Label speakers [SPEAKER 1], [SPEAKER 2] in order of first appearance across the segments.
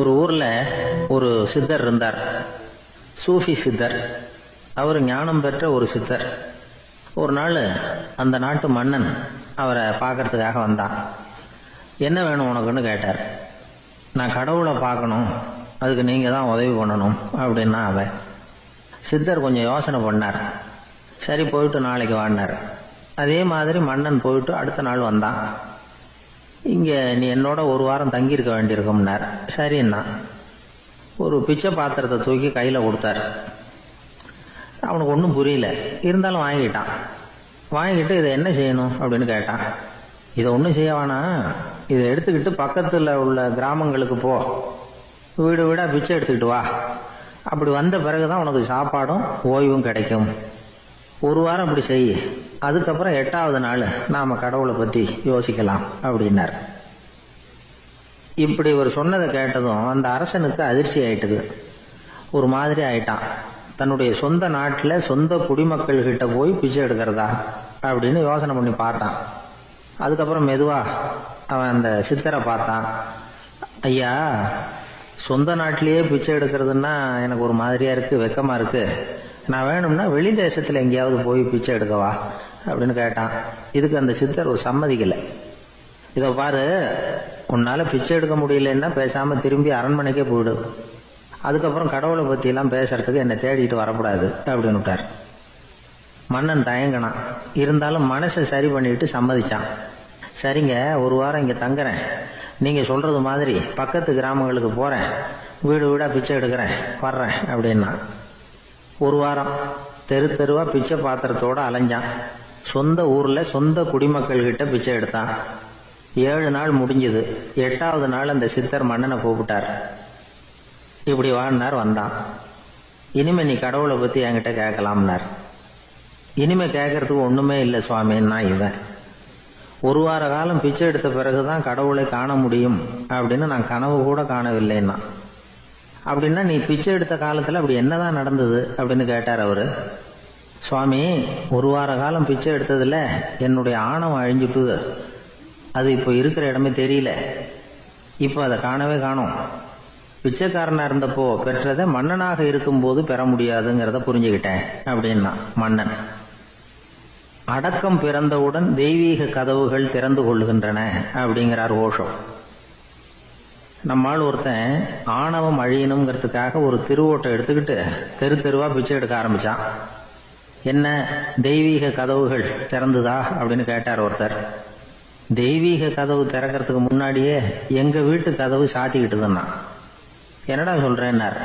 [SPEAKER 1] ஒரு ஊர்ல ஒரு சித்தர் இருந்தார், சூஃபி சித்தர். அவர் ஞானம் பெற்ற ஒரு சித்தர். ஒரு நாள் அந்த நாட்டு மன்னன் அவரை பார்க்கறதுக்காக வந்தான். என்ன வேணும் உனக்குன்னு கேட்டார். நான் கடவுளை பார்க்கணும், அதுக்கு நீங்க தான் உதவி பண்ணணும் அப்படின்னா அவன். சித்தர் கொஞ்சம் யோசனை பண்ணார். சரி, போயிட்டு நாளைக்கு வாடினார். அதே மாதிரி மன்னன் போயிட்டு அடுத்த நாள் வந்தான். இங்கே நீ என்னோட ஒரு வாரம் தங்கியிருக்க வேண்டியிருக்கும்னார். சரின்னா ஒரு பிச்சை பாத்திரத்தை தூக்கி கையில் கொடுத்தார். அவனுக்கு ஒன்றும் புரியல, இருந்தாலும் வாங்கிட்டான். வாங்கிட்டு இதை என்ன செய்யணும் அப்படின்னு கேட்டான். இதை ஒன்றும் செய்ய வேணாம், இதை எடுத்துக்கிட்டு பக்கத்தில் உள்ள கிராமங்களுக்கு போ, வீடு வீடாக பிச்சை எடுத்துக்கிட்டு வா. அப்படி வந்த பிறகுதான் உனக்கு சாப்பாடும் ஓய்வும் கிடைக்கும். ஒரு வாரம் அப்படி செய், அதுக்கப்புறம் 8வது நாள் நாம கடவுளை பத்தி யோசிக்கலாம் அப்படின்னார். இப்படி ஒரு சொன்னதை கேட்டதும் அந்த அரசனுக்கு அதிர்ச்சி ஆயிட்டுது. ஒரு மாதிரி ஆயிட்டான். தன்னுடைய சொந்த நாட்டில் சொந்த குடிமக்கள் கிட்ட போய் பிச்சை எடுக்கிறதா அப்படின்னு யோசனை பண்ணி பார்த்தான். அதுக்கப்புறம் மெதுவா அவன் அந்த சித்தரை பார்த்தான். ஐயா, சொந்த நாட்டிலேயே பிச்சை எடுக்கிறதுன்னா எனக்கு ஒரு மாதிரியா இருக்கு, வெக்கமா இருக்கு. நான் வேணும்னா வெளி தேசத்துல எங்கேயாவது போய் பிச்சை எடுக்கவா அப்படின்னு கேட்டான். இதுக்கு அந்த சித்தர் ஒரு சம்மதிக்கலை. இதை பாரு, உன்னால பிச்சை எடுக்க முடியலன்னா பேசாம திரும்பி அரண்மனைக்கே போயிடு. அதுக்கப்புறம் கடவுளை பத்தி எல்லாம் பேசுறதுக்கு என்னை தேடிட்டு வரக்கூடாது அப்படின்னு விட்டார். மன்னன் தயங்கினான். இருந்தாலும் மனசை சரி பண்ணிட்டு சம்மதிச்சான். சரிங்க, ஒரு வாரம் இங்க தங்குறேன், நீங்க சொல்றது மாதிரி பக்கத்து கிராமங்களுக்கு போறேன், வீடு வீடா பிச்சை எடுக்கிறேன், வர்றேன் அப்படின்னா. ஒரு வாரம் தெரு தெருவா பிச்சை பாத்திரத்தோட அலைஞ்சான். சொந்த ஊர்ல சொந்த குடிமக்கள் கிட்ட பிச்சை எடுத்தான். 7 நாள் முடிஞ்சது. 8வது நாள் அந்த சித்தர் மன்னனை கூப்பிட்டார். இப்படி வாழ்னார். வந்தான். இனிமே நீ கடவுளை பத்தி என்கிட்ட கேட்கலாம்னார். இனிமே கேட்கறதுக்கு ஒண்ணுமே இல்லை சுவாமின்னா இவன். ஒரு வார காலம் பிச்சை எடுத்த பிறகுதான் கடவுளை காண முடியும் அப்படின்னு நான் கனவு கூட காணவில்லைன்னா. அப்படின்னா நீ பிச்சை எடுத்த காலத்துல அப்படி என்னதான் நடந்தது அப்படின்னு கேட்டார் அவரு. சுவாமி, ஒரு வார காலம் பிச்சை எடுத்ததுல என்னுடைய ஆணவம் அழிஞ்சுட்டுது. அது இப்போ இருக்கிற இடமே தெரியல. இப்போ அதை காணவே காணோம். பிச்சைக்காரனா இருந்தப்போ பெற்றதை மன்னனாக இருக்கும்போது பெற முடியாதுங்கிறத புரிஞ்சுக்கிட்டேன் அப்படின்னா மன்னன். அடக்கம் பிறந்தவுடன் தெய்வீக கதவுகள் திறந்து கொள்கின்றன அப்படிங்கிறார் ஓஷோ. நம்மால் ஒருத்தன் ஆணவம் அழியணுங்கிறதுக்காக ஒரு திருவோட்டை எடுத்துக்கிட்டு தெரு தெருவா பிச்சை எடுக்க ஆரம்பிச்சான். என்ன, தெய்வீக கதவுகள் திறந்துதா அப்படின்னு கேட்டார் ஒருத்தர். தெய்வீக கதவு திறக்கிறதுக்கு முன்னாடியே எங்க வீட்டு கதவு சாத்திக்கிட்டுதுன்னா. என்னடா சொல்றேன்னார்.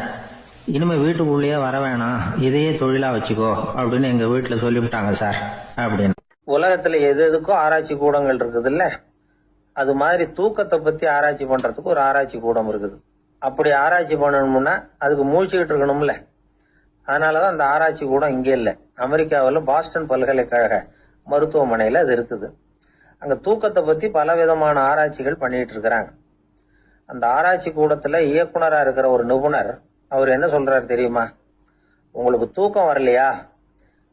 [SPEAKER 1] இனிமே வீட்டுக்குள்ளேயே வர வேணாம், இதையே தொழிலா வச்சுக்கோ அப்படின்னு எங்க வீட்டுல சொல்லிவிட்டாங்க சார் அப்படின்னு. உலகத்துல எது எதுக்கும் ஆராய்ச்சி கூடங்கள் இருக்குது இல்ல, அது மாதிரி தூக்கத்தை பத்தி ஆராய்ச்சி பண்றதுக்கு ஒரு ஆராய்ச்சி கூடம் இருக்குது. அப்படி ஆராய்ச்சி பண்ணணும்னா அதுக்கு மூழ்கிட்டு இருக்கணும்ல. அதனாலதான் அந்த ஆராய்ச்சி கூடம் இங்கே இல்லை. அமெரிக்காவில் பாஸ்டன் பல்கலைக்கழக மருத்துவமனையில அது இருக்குது. அங்க தூக்கத்தை பத்தி பல விதமான ஆராய்ச்சிகள் பண்ணிட்டு இருக்கிறாங்க. அந்த ஆராய்ச்சி கூடத்துல இயக்குனரா இருக்கிற ஒரு நிபுணர், அவர் என்ன சொல்றாரு தெரியுமா? உங்களுக்கு தூக்கம் வரலையா,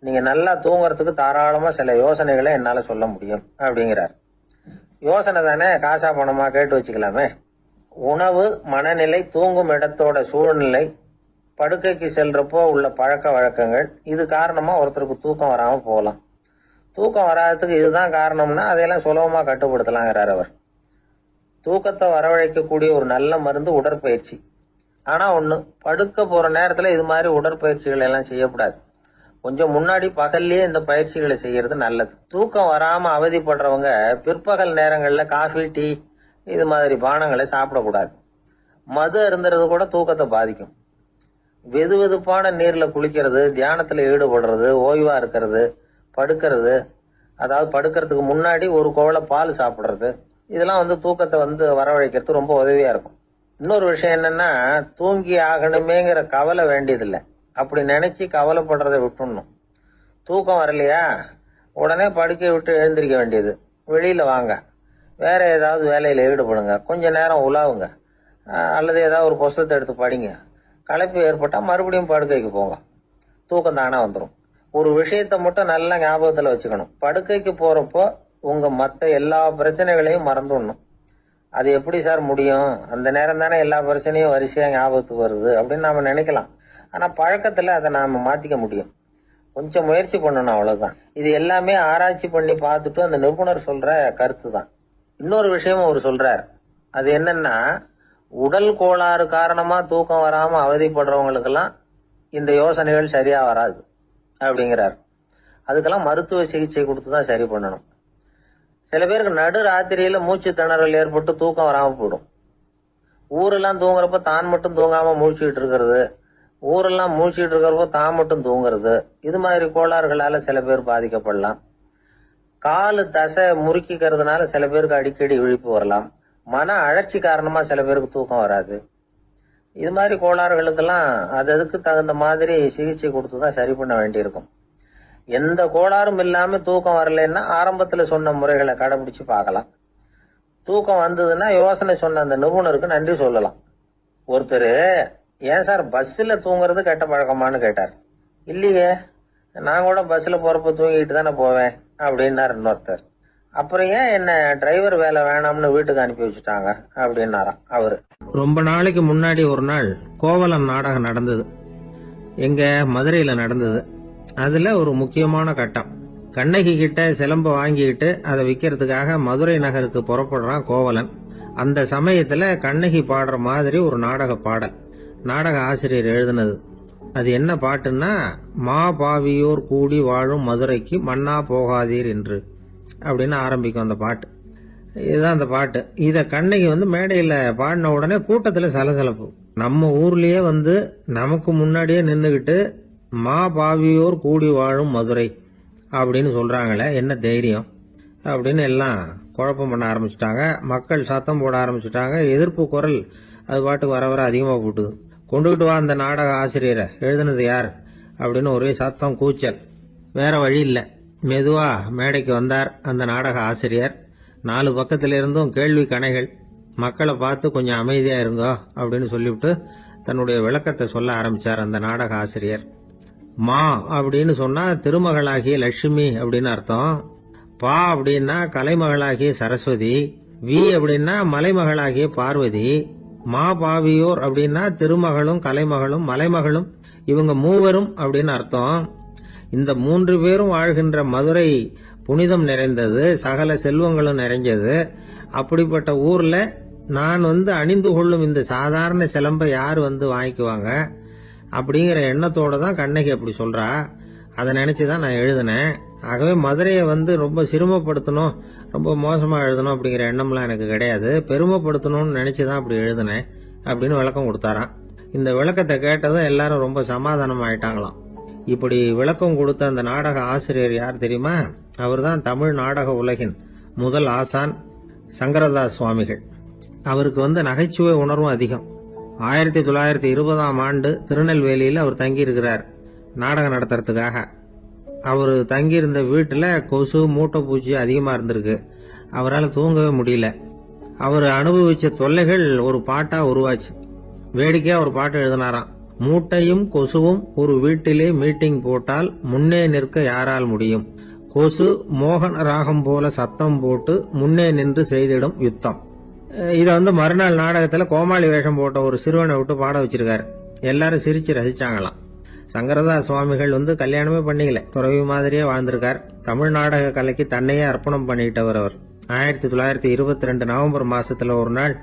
[SPEAKER 1] நீங்க நல்லா தூங்குறதுக்கு தாராளமா சில யோசனைகளை என்னால சொல்ல முடியும் அப்படிங்கிறார். யோசனை தானே, காசா பணமா கேட்டு வச்சுக்கலாமே. உணவு, மனநிலை, தூங்கும் இடத்தோட சூழ்நிலை, படுக்கைக்கு செல்றப்போ உள்ள பழக்க வழக்கங்கள், இது காரணமா ஒருத்தருக்கு தூக்கம் வராம போகலாம். தூக்கம் வராததுக்கு இதுதான் காரணம்னா அதையெல்லாம் சுலபமா கட்டுப்படுத்தலாங்கிறார் அவர். தூக்கத்தை வரவழைக்கக்கூடிய ஒரு நல்ல மருந்து உடற்பயிற்சி. ஆனா ஒண்ணு, படுக்க போற நேரத்துல இது மாதிரி உடற்பயிற்சிகள் எல்லாம் செய்யக்கூடாது. கொஞ்சம் முன்னாடி பகல்லையே இந்த பயிற்சிகளை செய்யறது நல்லது. தூக்கம் வராம அவதிப்படுறவங்க பிற்பகல் நேரங்கள்ல காஃபி, டீ இது மாதிரி பானங்களை சாப்பிடக்கூடாது. மது அருந்துறது கூட தூக்கத்தை பாதிக்கும். வெது வெதுப்பான நீர்ல குளிக்கிறது, தியானத்துல ஈடுபடுறது, ஓய்வா இருக்கிறது, படுக்கிறது, அதாவது படுக்கிறதுக்கு முன்னாடி ஒரு குவளை பால் சாப்பிடுறது, இதெல்லாம் தூக்கத்தை வரவழைக்கிறது ரொம்ப உதவியா இருக்கும். இன்னொரு விஷயம் என்னன்னா, தூங்கி ஆகணுமேங்கிற கவலை வேண்டியதில்லை. அப்படி நினைச்சு கவலைப்படுறதை விட்டுடணும். தூக்கம் வரலையா, உடனே படுக்கையை விட்டு எழுந்திருக்க வேண்டியது. வெளியில வாங்க, வேற ஏதாவது வேலையில ஈடுபடுங்க, கொஞ்ச நேரம் உலாவுங்க, அல்லது ஏதாவது ஒரு புஸ்தகத்தை எடுத்து படிங்க. களைப்பு ஏற்பட்டா மறுபடியும் படுக்கைக்கு போங்க, தூக்கம் தானே வந்துடும். ஒரு விஷயத்த மட்டும் நல்லா ஞாபகத்துல வச்சுக்கணும். படுக்கைக்கு போறப்போ உங்க மற்ற எல்லா பிரச்சனைகளையும் மறந்துடணும். அது எப்படி சார் முடியும், அந்த நேரம் தானே எல்லா பிரச்சனையும் வரிசையா ஞாபகத்துக்கு வருது அப்படின்னு நாம நினைக்கலாம். ஆனா பழக்கத்துல அதை நாம மாத்திக்க முடியும். கொஞ்சம் முயற்சி பண்ணணும், அவ்வளவுதான். இது எல்லாமே ஆராய்ச்சி பண்ணி பார்த்துட்டு அந்த நிபுணர் சொல்ற கருத்து தான். இன்னொரு விஷயமும் அவர் சொல்றார். அது என்னன்னா, உடல் கோளாறு காரணமா தூக்கம் வராம அவதிப்படுறவங்களுக்கெல்லாம் இந்த யோசனைகள் சரியா வராது அப்படிங்கிறார். அதுக்கெல்லாம் மருத்துவ சிகிச்சை கொடுத்துதான் சரி பண்ணணும். சில பேருக்கு நடு ராத்திரியில மூச்சு திணறல் ஏற்பட்டு தூக்கம் வராம போயிடும். ஊரெல்லாம் தூங்குறப்ப தான் மட்டும் தூங்காம மூழ்கிட்டு இருக்கிறது, ஊரெல்லாம் மூழ்கிட்டு இருக்கிறப்போ தான் மட்டும் தூங்குறது, இது மாதிரி கோளாறுகளால சில பேர் பாதிக்கப்படலாம். காலு தசை முறுக்கிக்கிறதுனால சில பேருக்கு அடிக்கடி விழிப்பு வரலாம். மன அழற்சி காரணமா சில பேருக்கு தூக்கம் வராது. இது மாதிரி கோளாறுகளுக்கெல்லாம் அதுக்கு தகுந்த மாதிரி சிகிச்சை கொடுத்துதான் சரி பண்ண வேண்டியிருக்கும். எந்த கோளாறும் இல்லாம தூக்கம் வரலன்னா ஆரம்பத்துல சொன்ன முறைகளை கடைபிடிச்சு பார்க்கலாம். தூக்கம் வந்ததுன்னா யோசனை சொன்ன அந்த நிபுணருக்கு நன்றி சொல்லலாம். ஒருத்தர், ஏன் சார் பஸ்ல தூங்குறது கெட்ட பழக்கமானு கேட்டார். இல்லையே, நான் கூட பஸ்ல போறப்ப தூங்கிட்டு தானே போவேன் அப்படின்னார் இன்னொருத்தர். அப்புறம் ஏன் என்ன டிரைவர் வேலை வேணாம்னு வீட்டுக்கு அனுப்பி வச்சுட்டாங்க அப்படின்னாராம் அவரு. ரொம்ப நாளைக்கு முன்னாடி ஒரு நாள் கோவலன் நாடகம் நடந்தது. எங்க மதுரையில நடந்தது. அதுல ஒரு முக்கியமான கட்டம். கண்ணகி கிட்ட சிலம்ப வாங்கிக்கிட்டு அதை விற்கிறதுக்காக மதுரை நகருக்கு புறப்படுறான் கோவலன். அந்த சமயத்துல கண்ணகி பாடுற மாதிரி ஒரு நாடக பாடல் நாடக ஆசிரியர் எழுதினது. அது என்ன பாட்டுன்னா, மா பாவியோர் கூடி வாழும் மதுரைக்கு மன்னா போகாதீர் என்று அப்படின்னு ஆரம்பிக்கும் அந்த பாட்டு. இதுதான் அந்த பாட்டு. இத கண்ணகி மேடையில பாடின உடனே கூட்டத்துல சலசலப்பு. நம்ம ஊர்லயே நமக்கு முன்னாடியே நின்னுகிட்டு மா பாவியோர் கூடி வாழும் மதுரை அப்படின்னு சொல்றாங்களே, என்ன தைரியம் அப்படின்னு எல்லாம் குழப்பம் பண்ண ஆரம்பிச்சுட்டாங்க. மக்கள் சத்தம் போட ஆரம்பிச்சுட்டாங்க. எதிர்ப்பு குரல் அது பாட்டுக்கு வர வர அதிகமாக போட்டுது. கொண்டுகிட்டு வா அந்த நாடக ஆசிரியரை, எழுதுனது யார் அப்படின்னு ஒரே சத்தம், கூச்சல். வேற வழி இல்லை. மெதுவா மேடைக்கு வந்தார் அந்த நாடக ஆசிரியர். 4 பக்கத்துல இருந்தும் கேள்வி கணைகள். மக்களை பார்த்து கொஞ்சம் அமைதியா இருங்கோ அப்படின்னு சொல்லிவிட்டு தன்னுடைய விளக்கத்தை சொல்ல ஆரம்பிச்சார் அந்த நாடக ஆசிரியர். மா அப்படின்னு சொன்னா திருமகளாகிய லட்சுமி அப்படின்னு அர்த்தம். பா அப்படின்னா கலைமகளாகிய சரஸ்வதி. வி அப்படின்னா மலைமகளாகிய பார்வதி. மா பாவியோர் அப்படின்னா திருமகளும் கலைமகளும் மலைமகளும், இவங்க மூவரும் அப்படின்னு அர்த்தம். இந்த 3 பேரும் வாழ்கின்ற மதுரை புனிதம் நிறைந்தது, சகல செல்வங்களும் நிறைஞ்சது. அப்படிப்பட்ட ஊர்ல நான் அணிந்து கொள்ளும் இந்த சாதாரண சிலம்பை யார் வாங்கிக்குவாங்க அப்படிங்கிற எண்ணத்தோட தான் கண்ணகி அப்படி சொல்றா. அதை நினைச்சுதான் நான் எழுதினேன். ஆகவே மதுரையை ரொம்ப சிரமப்படுத்தணும், ரொம்ப மோசமா எழுதணும் அப்படிங்கிற எண்ணம்லாம் எனக்கு கிடையாது. பெருமைப்படுத்தணும்னு நினைச்சுதான் அப்படி எழுதினேன் அப்படின்னு விளக்கம் கொடுத்தாராம். இந்த விளக்கத்தை கேட்டதும் எல்லாரும் ரொம்ப சமாதானம் ஆயிட்டாங்களாம். இப்படி விளக்கம் கொடுத்த அந்த நாடக ஆசிரியர் யார் தெரியுமா? அவர்தான் தமிழ் நாடக உலகின் முதல் ஆசான் சங்கரதாஸ் சுவாமிகள். அவருக்கு நகைச்சுவை உணர்வும் அதிகம். 1920ஆம் ஆண்டு திருநெல்வேலியில் அவர் தங்கியிருக்கிறார் நாடகம் நடத்துறதுக்காக. அவர் தங்கியிருந்த வீட்டில் கொசு மூட்டை பூச்சி அதிகமா இருந்திருக்கு. அவரால் தூங்கவே முடியல. அவர் அனுபவிச்ச தொல்லைகள் ஒரு பாட்டா உருவாச்சு. வேடிக்கையா ஒரு பாட்டு எழுதினாராம். மூட்டையும் கொசுவும் ஒரு வீட்டிலே மீட்டிங் போட்டால் முன்னே நிற்க யாரால் முடியும்? கொசு மோகன ராகம் போல சத்தம் போட்டு முன்னே நின்று செய்திடும் யுத்தம். இத மறுநாள் நாடகத்துல கோமாளி வேஷம் போட்ட ஒரு சிறுவனை விட்டு பாட வச்சிருக்காரு. எல்லாரும் சிரிச்சு ரசிச்சாங்களாம். சங்கரதாஸ் சுவாமிகள் கல்யாணமே பண்ணிக்கல, துறவி மாதிரியே வாழ்ந்திருக்கார். தமிழ் நாடக கலைக்கு தன்னையே அர்ப்பணம் பண்ணிட்டவர் அவர். 1922 நவம்பர் மாசத்துல ஒரு நாள்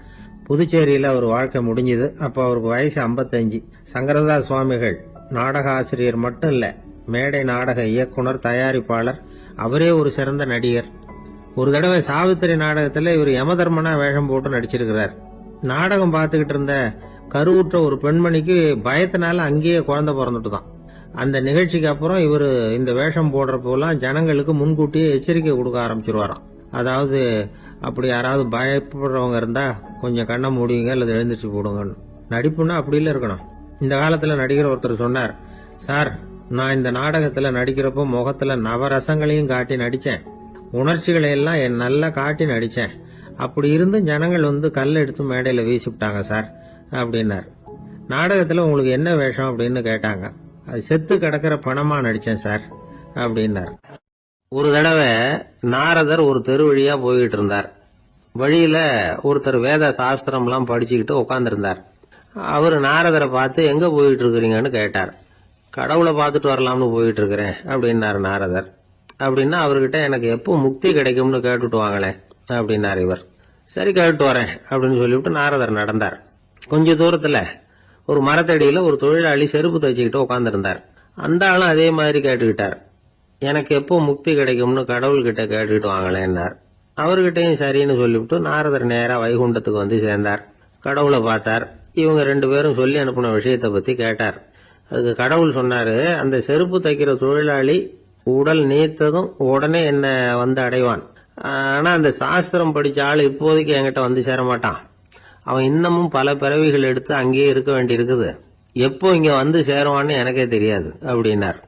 [SPEAKER 1] புதுச்சேரியில அவர் வாழ்க்கை முடிஞ்சது. அப்ப அவருக்கு வயசு 55. சங்கரதாஸ் சுவாமிகள் நாடக ஆசிரியர் மட்டும் இல்ல, மேடை நாடக இயக்குனர், தயாரிப்பாளர். அவரே ஒரு சிறந்த நடிகர். ஒரு தடவை சாவித்திரி நாடகத்துல இவர் யமதர்மனா வேஷம் போட்டு நடிச்சிருக்கிறார். நாடகம் பார்த்துக்கிட்டு இருந்த கருவுற்ற ஒரு பெண்மணிக்கு பயத்தினால அங்கேயே குழந்தை பிறந்துட்டுதான். அந்த நிகழ்ச்சிக்கு அப்புறம் இவர் இந்த வேஷம் போடுறப்போலாம் ஜனங்களுக்கு முன்கூட்டியே எச்சரிக்கை கொடுக்க ஆரம்பிச்சிருவாராம். அதாவது, அப்படி யாராவது பயப்படுறவங்க இருந்தா கொஞ்சம் கண்ணை மூடிங்க அல்லது எழுந்திரிச்சு போடுங்கன்னு. நடிப்புன்னா அப்படில இருக்கணும். இந்த காலத்துல நடிகர் ஒருத்தர் சொன்னார், சார், நான் இந்த நாடகத்துல நடிக்கிறப்போ முகத்துல நவரசங்களையும் காட்டி நடிச்சேன், உணர்ச்சிகளை எல்லாம் நல்லா காட்டி நடிச்சேன். அப்படி இருந்து ஜனங்கள் கல் எடுத்து மேடையில வீசிவிட்டாங்க சார் அப்படின்னார். நாடகத்துல உங்களுக்கு என்ன வேஷம் அப்படின்னு கேட்டாங்க. அது செத்து கிடக்கிற பணமா நடிச்சேன் சார் அப்படின்னார். ஒரு தடவை நாரதர் ஒரு தெரு வழியா போய்கிட்டு இருந்தார்.
[SPEAKER 2] வழியில ஒருத்தர் வேத சாஸ்திரம்லாம் படிச்சுக்கிட்டு உட்காந்துருந்தார். அவரு நாரதரை பார்த்து எங்க போயிட்டு இருக்கிறீங்கன்னு கேட்டார். கடவுளை பார்த்துட்டு வரலாம்னு போயிட்டு இருக்கிறேன் அப்படின்னாரு நாரதர். அப்படின்னா அவர்கிட்ட எனக்கு எப்போ முக்தி கிடைக்கும்னு கேட்டுட்டு வாங்களேன் அப்படின்னாரு இவர். சரி கேட்டு வரேன் அப்படின்னு சொல்லிவிட்டு நாரதர் நடந்தார். கொஞ்ச தூரத்துல ஒரு மரத்தடியில ஒரு தொழிலாளி செருப்பு தைச்சுக்கிட்டு உட்காந்துருந்தார். அந்த ஆளும் அதே மாதிரி கேட்டுக்கிட்டார். எனக்கு எப்போ முக்தி கிடைக்கும்னு கடவுள்கிட்ட கேட்டுக்கிட்டு வாங்களேன்னார். அவர்கிட்டையும் சரின்னு சொல்லிவிட்டு நாரதர் நேரா வைகுண்டத்துக்கு வந்து சேர்ந்தார். கடவுளை பார்த்தார். இவங்க 2 பேரும் சொல்லி அனுப்பின விஷயத்தை பத்தி கேட்டார். அதுக்கு கடவுள் சொன்னாரு, அந்த செருப்பு தைக்கிற தொழிலாளி உடல் நீத்ததும் உடனே என்ன வந்து அடைவான். ஆனா அந்த சாஸ்திரம் படிச்ச ஆள் இப்போதைக்கு என்கிட்ட வந்து சேர மாட்டான். அவன் இன்னமும் பல பிறவிகள் எடுத்து அங்கேயே இருக்க வேண்டி இருக்குது. எப்போ இங்க வந்து சேருவான்னு எனக்கே தெரியாது அப்படின்னார்.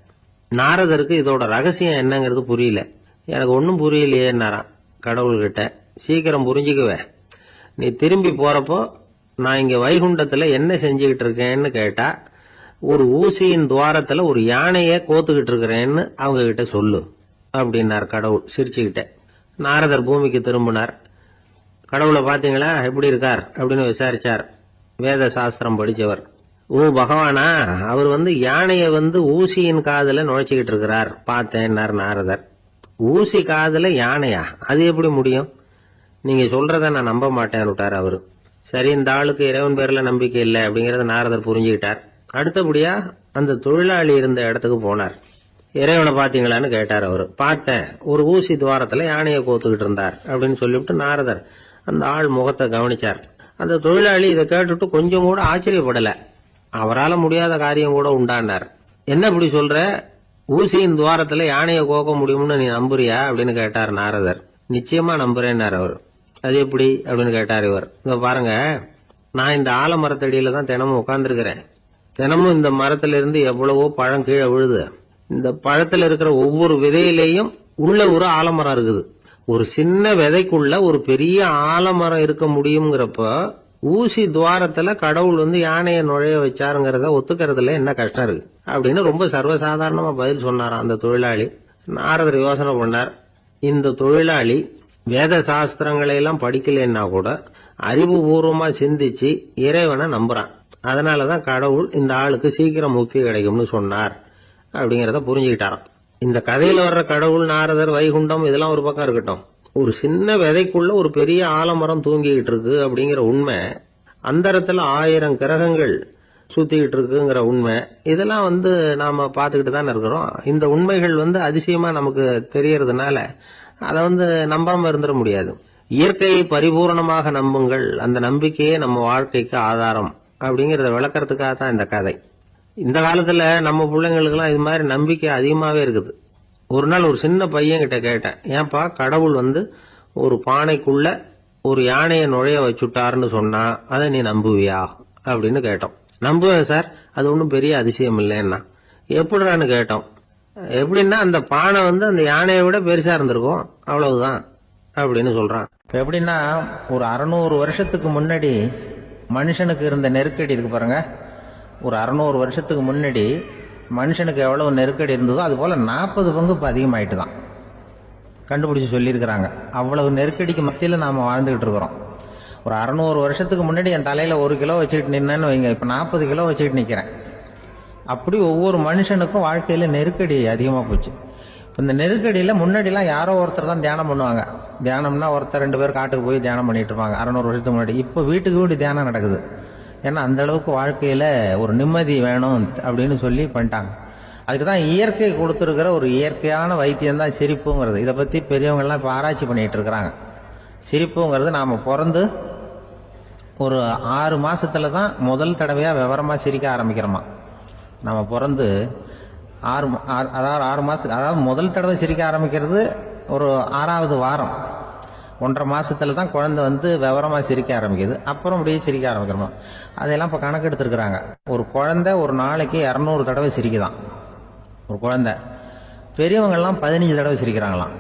[SPEAKER 2] நாரதருக்கு இதோட ரகசியம் என்னங்கிறது புரியல. எனக்கு ஒன்னும் புரியலையேன்னாராம் கடவுள்கிட்ட. சீக்கிரம் புரிஞ்சுக்குவேன், நீ திரும்பி போறப்போ நான் இங்க வைகுண்டத்துல என்ன செஞ்சுக்கிட்டு இருக்கேன்னு கேட்டா, ஒரு ஊசியின் துவாரத்துல ஒரு யானைய கோத்துக்கிட்டு இருக்கிறேன்னு அவங்க கிட்ட சொல்லு அப்படின்னார் கடவுள் சிரிச்சுக்கிட்ட. நாரதர் பூமிக்கு திரும்பினார். கடவுளை பாத்தீங்களா எப்படி இருக்கார் அப்படின்னு விசாரிச்சார். வேத சாஸ்திரம் படிச்சவர். ஓ பகவானா, அவர் யானைய ஊசியின் காதுல நுழைச்சுக்கிட்டு இருக்கிறார் பார்த்தேன்னார் நாரதர். ஊசி காதுல யானையா? அது எப்படி முடியும்? நீங்க சொல்றத நான் நம்ப மாட்டேன்னு விட்டார் அவரு. சரி, இந்த ஆளுக்கு இறைவன் பேர்ல நம்பிக்கை இல்லை அப்படிங்கறத நாரதர் புரிஞ்சுக்கிட்டார். அடுத்தபடியா அந்த தொழிலாளி இருந்த இடத்துக்கு போனார். இறைவனை பாத்தீங்களான்னு கேட்டார் அவரு. பார்த்தேன், ஒரு ஊசி துவாரத்துல யானையை கோத்துக்கிட்டு இருந்தார் அப்படின்னு சொல்லிவிட்டு நாரதர் அந்த ஆள் முகத்தை கவனிச்சார். அந்த தொழிலாளி இதை கேட்டுட்டு கொஞ்சம் கூட ஆச்சரியப்படல. அவரால் முடியாத காரியம் கூட உண்டானார். என்ன இப்படி சொல்ற? ஊசியின் துவாரத்துல யானையை கோக்க முடியும்னு நீ நம்புறியா அப்படின்னு கேட்டார் நாரதர். நிச்சயமா நம்புறேன்னார் அவர். அது எப்படி அப்படின்னு கேட்டார் இவர். இங்க பாருங்க, நான் இந்த ஆலமரத்தடியில தான் தினமும் உட்கார்ந்துருக்கிறேன். தினமும் இந்த மரத்துல இருந்து எவ்வளவோ பழம் கீழே விழுது. இந்த பழத்துல இருக்கிற ஒவ்வொரு விதையிலையும் உள்ள ஒரு ஆலமரம் இருக்குது. ஒரு சின்ன விதைக்குள்ள ஒரு பெரிய ஆலமரம் இருக்க முடியுங்கிறப்ப ஊசி துவாரத்துல கடவுள் யானையை நுழைய வச்சாருங்கிறத ஒத்துக்கிறதுல என்ன கஷ்டம் இருக்கு அப்படின்னு ரொம்ப சர்வசாதாரணமா பதில் சொன்னாராம் அந்த தொழிலாளி. நாரதர் யோசனை பண்ணார். இந்த தொழிலாளி வேத சாஸ்திரங்களை எல்லாம் படிக்கலன்னா கூட அறிவுபூர்வமா சிந்திச்சு இறைவனை நம்புறான். அதனாலதான் கடவுள் இந்த ஆளுக்கு சீக்கிரம் முக்தி கிடைக்கும்னு சொன்னார் அப்படிங்கறத புரிஞ்சுக்கிட்டாராம். இந்த கதையில வர்ற கடவுள், நாரதர், வைகுண்டம் இதெல்லாம் ஒரு பக்கம் இருக்கட்டும், ஒரு சின்ன விதைக்குள்ள ஒரு பெரிய ஆலமரம் தூங்கிக்கிட்டு இருக்கு அப்படிங்கிற உண்மை, அந்தரத்துல 1000 கிரகங்கள் சுத்திக்கிட்டு இருக்குங்கிற உண்மை, இதெல்லாம் நாம பாத்துக்கிட்டு தானே இருக்கிறோம். இந்த உண்மைகள் அதிசயமா நமக்கு தெரியறதுனால அதை நம்பாம இருந்துட முடியாது. இயற்கையை பரிபூர்ணமாக நம்புங்கள், அந்த நம்பிக்கையே நம்ம வாழ்க்கைக்கு ஆதாரம் அப்படிங்கறத விளக்கறதுக்காக தான் இந்த கதை. இந்த காலத்துல நம்ம பிள்ளைங்களுக்கு எல்லாம் இது மாதிரி நம்பிக்கை அதிகமாவே இருக்குது. ஒரு நாள் ஒரு சின்ன பையன் கிட்ட கேட்டேன், ஏன்பா கடவுள் ஒரு பானைக்குள்ள ஒரு யானையை நுழைய வச்சுட்டாருன்னு சொன்னா அதை நீ நம்புவியா அப்படின்னு கேட்டோம். நம்புவேன் சார், அது ஒன்றும் பெரிய அதிசயம் இல்லைன்னா. எப்படின்னு கேட்டோம். எப்படின்னா அந்த பானை அந்த யானையை விட பெருசா இருந்திருக்கும், அவ்வளவுதான் அப்படின்னு சொல்றான். எப்படின்னா ஒரு 600 வருஷத்துக்கு முன்னாடி மனுஷனுக்கு இருந்த நெருக்கடி இருக்கு பாருங்க. ஒரு 600 வருஷத்துக்கு முன்னாடி மனுஷனுக்கு எவ்வளவு நெருக்கடி இருந்ததோ அது போல 40 பங்கு இப்ப அதிகமாயிட்டு தான் கண்டுபிடிச்சு சொல்லியிருக்கிறாங்க. அவ்வளவு நெருக்கடிக்கு மத்தியில நாம வாழ்ந்துகிட்டு இருக்கிறோம். ஒரு 600 வருஷத்துக்கு முன்னாடி என் தலையில 1 கிலோ வச்சுக்கிட்டு நின்னேன்னு வைங்க, இப்ப 40 கிலோ வச்சுக்கிட்டு நிக்கிறேன். அப்படி ஒவ்வொரு மனுஷனுக்கும் வாழ்க்கையில நெருக்கடி அதிகமா போச்சு. இந்த நெருக்கடியில முன்னாடிலாம் யாரோ ஒருத்தர் தான் தியானம் பண்ணுவாங்க. தியானம்னா ஒருத்தர் 2 பேர் காட்டுக்கு போய் தியானம் பண்ணிட்டு இருப்பாங்க 600 வருஷத்துக்கு முன்னாடி. இப்ப வீட்டுக்கு வீடு தியானம் நடக்குது. ஏன்னா அந்த அளவுக்கு வாழ்க்கையில ஒரு நிம்மதி வேணும் அப்படின்னு சொல்லி பண்ணிட்டாங்க. அதுக்குதான் இயற்கை கொடுத்துருக்கிற ஒரு இயற்கையான வைத்தியம் தான் சிரிப்புங்கிறது. இதை பத்தி பெரியவங்க எல்லாம் இப்ப ஆராய்ச்சி பண்ணிட்டு இருக்கிறாங்க. சிரிப்புங்கிறது நாம பிறந்து ஒரு 6 மாசத்துல தான் முதல் தடவையா விவரமா சிரிக்க ஆரம்பிக்கிறோமா. நம்ம பிறந்து 6 மாசத்துக்கு, அதாவது முதல் தடவை சிரிக்க ஆரம்பிக்கிறது ஒரு 6வது வாரம், 1.5 மாசத்துல தான் குழந்தை விவரமா சிரிக்க ஆரம்பிக்குது. அப்புறம் அப்படியே சிரிக்க ஆரம்பிக்கிறோம். அதெல்லாம் இப்ப கணக்கு எடுத்திருக்கிறாங்க. ஒரு குழந்தை ஒரு நாளைக்கு 200 தடவை சிரிக்குதான் ஒரு குழந்தை. பெரியவங்க எல்லாம் 15 தடவை சிரிக்கிறாங்களாம்.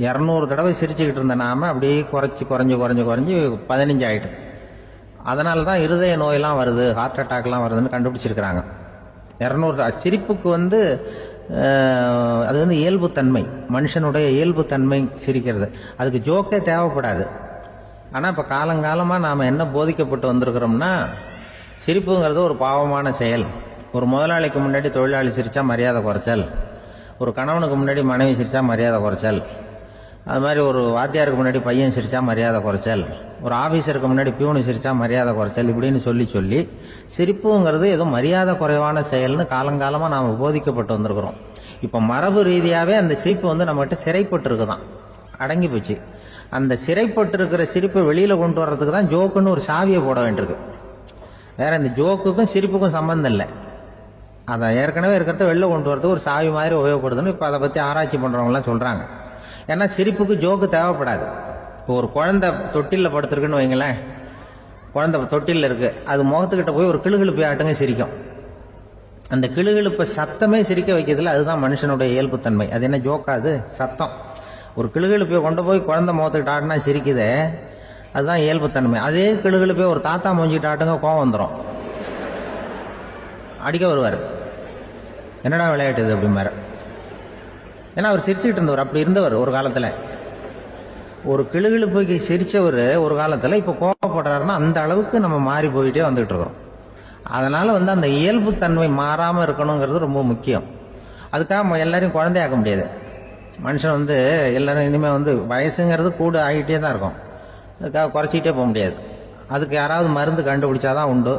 [SPEAKER 2] 200 தடவை சிரிச்சுக்கிட்டு இருந்த நாம அப்படியே குறைஞ்சு 15 ஆயிட்டு. அதனாலதான் இருதய நோயெல்லாம் வருது, ஹார்ட் அட்டாக் எல்லாம் வருதுன்னு கண்டுபிடிச்சிருக்கிறாங்க. 200 சிரிப்புக்கு அது இயல்பு தன்மை, மனுஷனுடைய இயல்பு தன்மை சிரிக்கிறது. அதுக்கு ஜோக்கே தேவைப்படாது.
[SPEAKER 1] ஆனால் இப்போ காலங்காலமாக நாம் என்ன போதிக்கப்பட்டு வந்திருக்கிறோம்னா, சிரிப்புங்கிறது ஒரு பாவமான செயல். ஒரு முதலாளிக்கு முன்னாடி தொழிலாளி சிரித்தா மரியாதை குறைச்சல், ஒரு கணவனுக்கு முன்னாடி மனைவி சிரித்தா மரியாதை குறைச்சல், அது மாதிரி ஒரு வாத்தியாருக்கு முன்னாடி பையன் சிரித்தா மரியாதை குறைச்சல், ஒரு ஆஃபீஸருக்கு முன்னாடி பியூனு சிரித்தா மரியாதை குறைச்சல், இப்படின்னு சொல்லி சிரிப்புங்கிறது ஏதோ மரியாதை குறைவான செயல்னு காலங்காலமாக நாம் போதிக்கப்பட்டு வந்திருக்கிறோம். இப்போ மரபு ரீதியாகவே அந்த சிரிப்பு வந்து நம்மகிட்ட சிறைப்பட்டு இருக்குதான், அடங்கி போச்சு. அந்த சிறைப்பட்டு இருக்கிற சிரிப்பை வெளியில் கொண்டு வர்றதுக்கு தான் ஜோக்குன்னு ஒரு சாவியை போட வேண்டியிருக்கு. வேற இந்த ஜோக்குக்கும் சிரிப்புக்கும் சம்பந்தம் இல்லை. அதை ஏற்கனவே இருக்கிறத வெளில கொண்டு வரதுக்கு ஒரு சாவி மாதிரி உபயோகப்படுதுன்னு இப்போ அதை பற்றி ஆராய்ச்சி பண்ணுறவங்களாம் சொல்கிறாங்க. ஏன்னா சிரிப்புக்கு ஜோக்கு தேவைப்படாது. இப்போ ஒரு குழந்தை தொட்டிலில் படுத்துருக்குன்னு வைங்களேன், குழந்தை தொட்டிலில் இருக்குது, அது முகத்துக்கிட்ட போய் ஒரு கிளுகிழுப்பை ஆட்டுங்க சிரிக்கும். அந்த கிளுகிழுப்பை சத்தமே சிரிக்க வைக்கிறதுல அதுதான் மனுஷனுடைய இயல்புத்தன்மை. அது என்ன ஜோக்காது? சத்தம். ஒரு கிளுகிழுப்பையை கொண்டு போய் குழந்தை முகத்துக்கிட்ட ஆட்டினா சிரிக்குதே, அதுதான் இயல்புத்தன்மை. அதே கிளுகிழுப்பை ஒரு தாத்தா மூஞ்சிக்கிட்ட ஆட்டுங்க, கோவம் வந்துடும், அடிக்க வருவார். என்னடா விளையாட்டு இது அப்படிம்பாரு. ஏன்னா அவர் சிரிச்சுக்கிட்டு இருந்தவர், அப்படி இருந்தவர் ஒரு காலத்தில். ஒரு கிளுகிழுப்புக்கு சிரிச்சவர் ஒரு காலத்தில் இப்போ கோவப்படுறாருன்னா அந்த அளவுக்கு நம்ம மாறி போயிட்டே வந்துகிட்டு இருக்கிறோம். அதனால வந்து அந்த இயல்புத்தன்மை மாறாமல் இருக்கணுங்கிறது ரொம்ப முக்கியம். அதுக்காக எல்லாரையும் குழந்தையாக்க முடியாது. மனுஷன் வந்து எல்லாரும் இனிமேல் வந்து வயசுங்கிறது கூட ஆகிட்டே தான் இருக்கும். அதுக்காக குறைச்சிக்கிட்டே போக முடியாது. அதுக்கு யாராவது மருந்து கண்டுபிடிச்சாதான் உண்டு.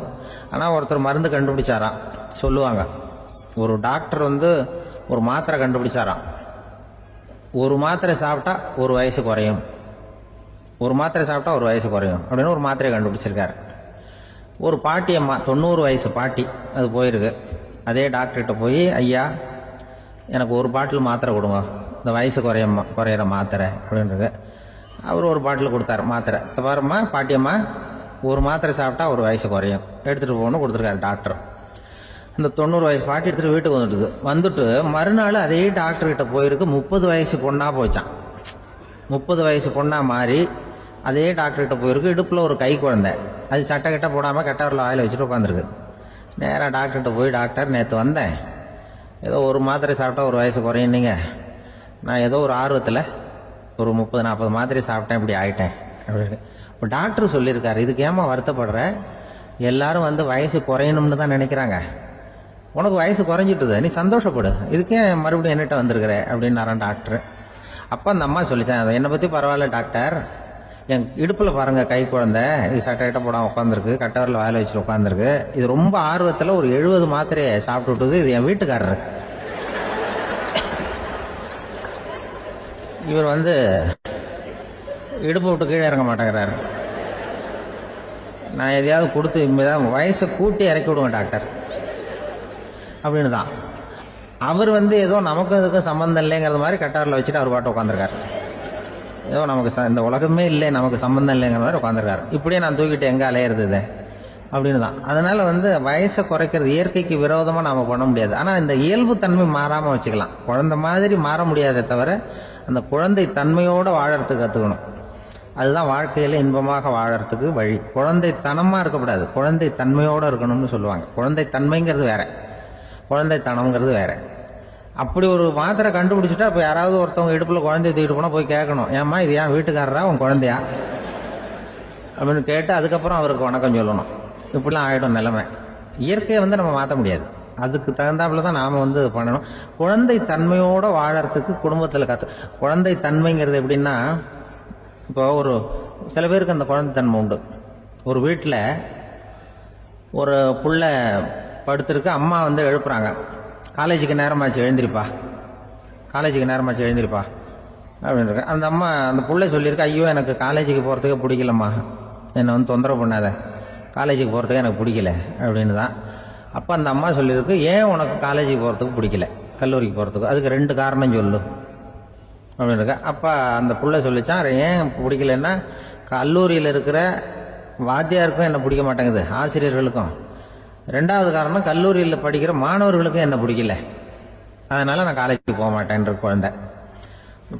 [SPEAKER 1] ஆனால் ஒருத்தர் மருந்து கண்டுபிடிச்சாராம், சொல்லுவாங்க. ஒரு டாக்டர் வந்து ஒரு மாத்திரை கண்டுபிடிச்சாராம். ஒரு மாத்திரை சாப்பிட்டா ஒரு வயசு குறையும், ஒரு மாத்திரை சாப்பிட்டா ஒரு வயசு குறையும் அப்படின்னு ஒரு மாத்திரையை கண்டுபிடிச்சிருக்காரு. ஒரு பாட்டி அம்மா, 90 வயசு பாட்டி, அது போயிருக்கு. அதே டாக்டர்கிட்ட போய், ஐயா எனக்கு ஒரு பாட்டில் மாத்திரை கொடுங்க, இந்த வயசு குறையிற மாத்திரை அப்படின்றது. அவர் ஒரு பாட்டில் கொடுத்தாரு மாத்திரை. பாரும்மா பாட்டியம்மா, ஒரு மாத்திரை சாப்பிட்டா ஒரு வயசு குறையும், எடுத்துகிட்டு போகணும்னு கொடுத்துருக்காரு டாக்டர். இந்த 90 வயசு பாட்டி எடுத்துகிட்டு வீட்டுக்கு வந்துட்டு மறுநாள் அதே டாக்டர்கிட்ட போயிருக்கு. 30 வயசு பொண்ணாக போச்சான். 30 வயசு பொண்ணாக மாறி அதே டாக்டர்கிட்ட போயிருக்கு. இடுப்பில் ஒரு கை குழந்தை, அது சட்டை கிட்ட போடாமல் கட்டாரில் வாயில் வச்சுட்டு உட்காந்துருக்கு. நேராக டாக்டர்கிட்ட போய், டாக்டர் நேற்று வந்தேன், ஏதோ ஒரு மாத்திரை சாப்பிட்டா ஒரு வயசு குறையுன்னீங்க, நான் ஏதோ ஒரு ஆர்வத்தில் ஒரு 30-40 மாத்திரை சாப்பிட்டேன், இப்படி ஆகிட்டேன் அப்படின்னு. இப்போ டாக்டர் சொல்லியிருக்காரு, இதுக்கு ஏமா வருத்தப்படுற, எல்லாரும் வந்து வயசு குறையணும்னு தான் நினைக்கிறாங்க, உனக்கு வயசு குறைஞ்சிட்டுது, நீ சந்தோஷப்படு, இதுக்கே மறுபடியும் என்னட்ட வந்திருக்கிற அப்படின்னாரான் டாக்டர். அப்போ அந்த அம்மா சொல்லிச்சேன், அதை என்னை பற்றி பரவாயில்ல டாக்டர், என் இடுப்பில் பாருங்கள் கை குழந்தை, இது சட்டை கிட்ட போடாமல் உட்காந்துருக்கு, கட்டவரில் வாயில் வச்சுட்டு உட்காந்துருக்கு, இது ரொம்ப ஆர்வத்தில் ஒரு 70 மாத்திரையை சாப்பிட்டு விட்டுது, இது என் வீட்டுக்காரரு. இவர் வந்து இடுப்பு விட்டு கீழே இறங்க மாட்டேங்கிறாரு. நான் எதையாவது கொடுத்து இனிமேதான் வயசை கூட்டி இறக்கி விடுவேன் டாக்டர் அப்படின்னு தான். அவர் வந்து ஏதோ நமக்கு அதுக்கும் சம்மந்தம் இல்லைங்கிறது மாதிரி கட்டாரில் வச்சுட்டு அவர் பாட்டு உட்காந்துருக்காரு. ஏதோ நமக்கு இந்த உலகமே இல்லை, நமக்கு சம்மந்தம் இல்லைங்கிற மாதிரி உட்காந்துருக்காரு. இப்படியே நான் தூக்கிட்டு எங்கே அலையிறது இது அப்படின்னு தான். அதனால வந்து வயசை குறைக்கிறது இயற்கைக்கு விரோதமாக நாம் பண்ண முடியாது. ஆனால் இந்த இயல்பு தன்மை மாறாமல் வச்சுக்கலாம். குழந்தை மாதிரி மாற முடியாதே தவிர அந்த குழந்தை தன்மையோடு வாழறதுக்கு கற்றுக்கணும். அதுதான் வாழ்க்கையில் இன்பமாக வாழறதுக்கு வழி. குழந்தைத்தனமாக இருக்கக்கூடாது, குழந்தை தன்மையோடு இருக்கணும்னு சொல்லுவாங்க. குழந்தை தன்மைங்கிறது வேற, குழந்தைத்தனம்ங்கிறது வேற. அப்படி ஒரு மாத்திரை கண்டுபிடிச்சிட்டா இப்போ யாராவது ஒருத்தவங்க இடுப்பில் குழந்தைய தூக்கிட்டு போனால் போய் கேட்கணும், ஏம்மா இது ஏன் வீட்டுக்காரரா உன் குழந்தையா அப்படின்னு கேட்டு அதுக்கப்புறம் அவருக்கு வணக்கம் சொல்லணும். இப்படிலாம் ஆகிடும் நிலைமை. இயற்கையை வந்து நம்ம மாற்ற முடியாது, அதுக்கு தகுந்தாப்புல தான் நாம் வந்து பண்ணணும். குழந்தை தன்மையோடு வாழறதுக்கு குடும்பத்தில் குழந்தை தன்மைங்கிறது எப்படின்னா, இப்போ ஒரு சில பேருக்கு அந்த குழந்தை தன்மை உண்டு. ஒரு வீட்டில் ஒரு புள்ள படுத்திருக்கு, அம்மா வந்து எழுப்புறாங்க, காலேஜுக்கு நேரமாச்சு எழுந்திருப்பா, காலேஜுக்கு நேரமாச்சு எழுந்திருப்பா அப்படின்னு. அந்த அம்மா அந்த புள்ளை சொல்லியிருக்கு, ஐயோ எனக்கு காலேஜுக்கு போகிறதுக்கே பிடிக்கலம்மா, என்னை வந்து தொந்தரவு பண்ணாத, காலேஜுக்கு போகிறதுக்கு எனக்கு பிடிக்கல அப்படின்னு தான். அப்போ அந்த அம்மா சொல்லியிருக்கு, ஏன் உனக்கு காலேஜுக்கு போகிறதுக்கு பிடிக்கல, கல்லூரிக்கு போகிறதுக்கு, அதுக்கு 2 காரணம் சொல்லு அப்படின்னு இருக்க. அப்போ அந்த புள்ளை சொல்லிச்சான், ஏன் பிடிக்கலன்னா, கல்லூரியில் இருக்கிற வாத்தியாருக்கும் என்ன பிடிக்க மாட்டேங்குது, ஆசிரியர்களுக்கும். 2வது காரணம், கல்லூரியில் படிக்கிற மாணவர்களுக்கும் என்ன பிடிக்கல, அதனால நான் காலேஜுக்கு போக மாட்டேன்ற குழந்தை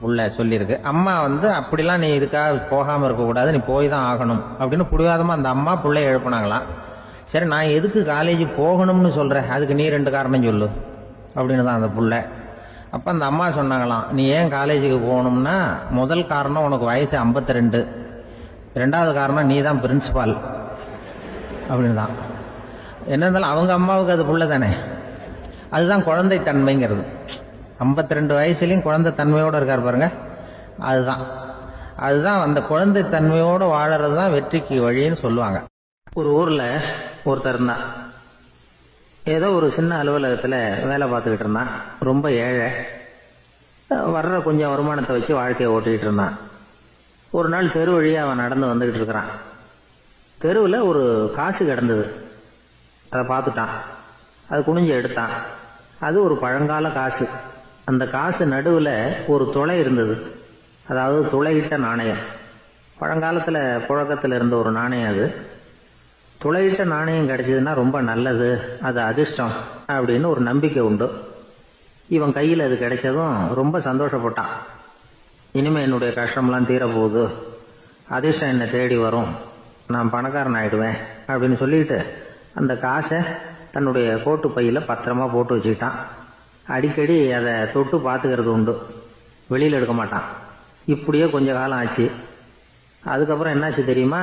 [SPEAKER 1] புள்ள சொல்லியிருக்கு. அம்மா வந்து அப்படிலாம் நீ இதுக்காக போகாமல் இருக்கக்கூடாது, நீ போய் தான் ஆகணும் அப்படின்னு புடிவாதமாக அந்த அம்மா பிள்ளைய எழுப்புனாங்களாம். சரி நான் எதுக்கு காலேஜ் போகணும்னு சொல்கிறேன், அதுக்கு நீ 2 காரணம் சொல்லு அப்படின்னு தான் அந்த புள்ள. அப்போ அந்த அம்மா சொன்னாங்களாம், நீ ஏன் காலேஜுக்கு போகணும்னா, முதல் காரணம் உனக்கு வயசு 52, ரெண்டாவது காரணம் நீ தான் பிரின்சிபால் அப்படின்னு தான். என்ன இருந்தாலும் அவங்க அம்மாவுக்கு அது புள்ள தானே. அதுதான் குழந்தை தன்மைங்கிறது. 52 வயசுலையும் குழந்தை தன்மையோடு இருக்கார் பாருங்க. அதுதான் அந்த குழந்தை தன்மையோடு வாழறது தான் வெற்றிக்கு வழின்னு சொல்லுவாங்க. ஒரு ஊரில் ஒருத்தர் இருந்தான். ஏதோ ஒரு சின்ன அலுவலகத்தில் வேலை பார்த்துக்கிட்டு இருந்தான். ரொம்ப ஏழை. வர்ற கொஞ்சம் வருமானத்தை வச்சு வாழ்க்கையை ஓட்டிகிட்டு இருந்தான். ஒரு நாள் தெரு வழியாக அவன் நடந்து வந்துக்கிட்டு இருக்கிறான். தெருவில் ஒரு காசு கிடந்தது. அதை பார்த்துட்டான். அது குனிஞ்சு எடுத்தான். அது ஒரு பழங்கால காசு. அந்த காசு நடுவில் ஒரு துளை இருந்தது. அதாவது துளையிட்ட நாணயம். பழங்காலத்தில் புழக்கத்தில் இருந்த ஒரு நாணயம் அது. துளையிட்ட நாணயம் கிடைச்சதுன்னா ரொம்ப நல்லது, அது அதிர்ஷ்டம் அப்படின்னு ஒரு நம்பிக்கை உண்டு. இவன் கையில் அது கிடைச்சதும் ரொம்ப சந்தோஷப்பட்டான். இனிமேல் என்னுடைய கஷ்டம்லாம் தீரப்போகுது, அதிர்ஷ்டம் என்னை தேடி வரும், நான் பணக்காரன் ஆகிடுவேன் அப்படின்னு சொல்லிட்டு அந்த காசை தன்னுடைய கோட்டு பையில் பத்திரமா போட்டு வச்சுக்கிட்டான். அடிக்கடி அதை தொட்டு பார்த்துக்கிறது உண்டு, வெளியில் எடுக்க மாட்டான். இப்படியே கொஞ்ச காலம் ஆச்சு. அதுக்கப்புறம் என்னாச்சு தெரியுமா?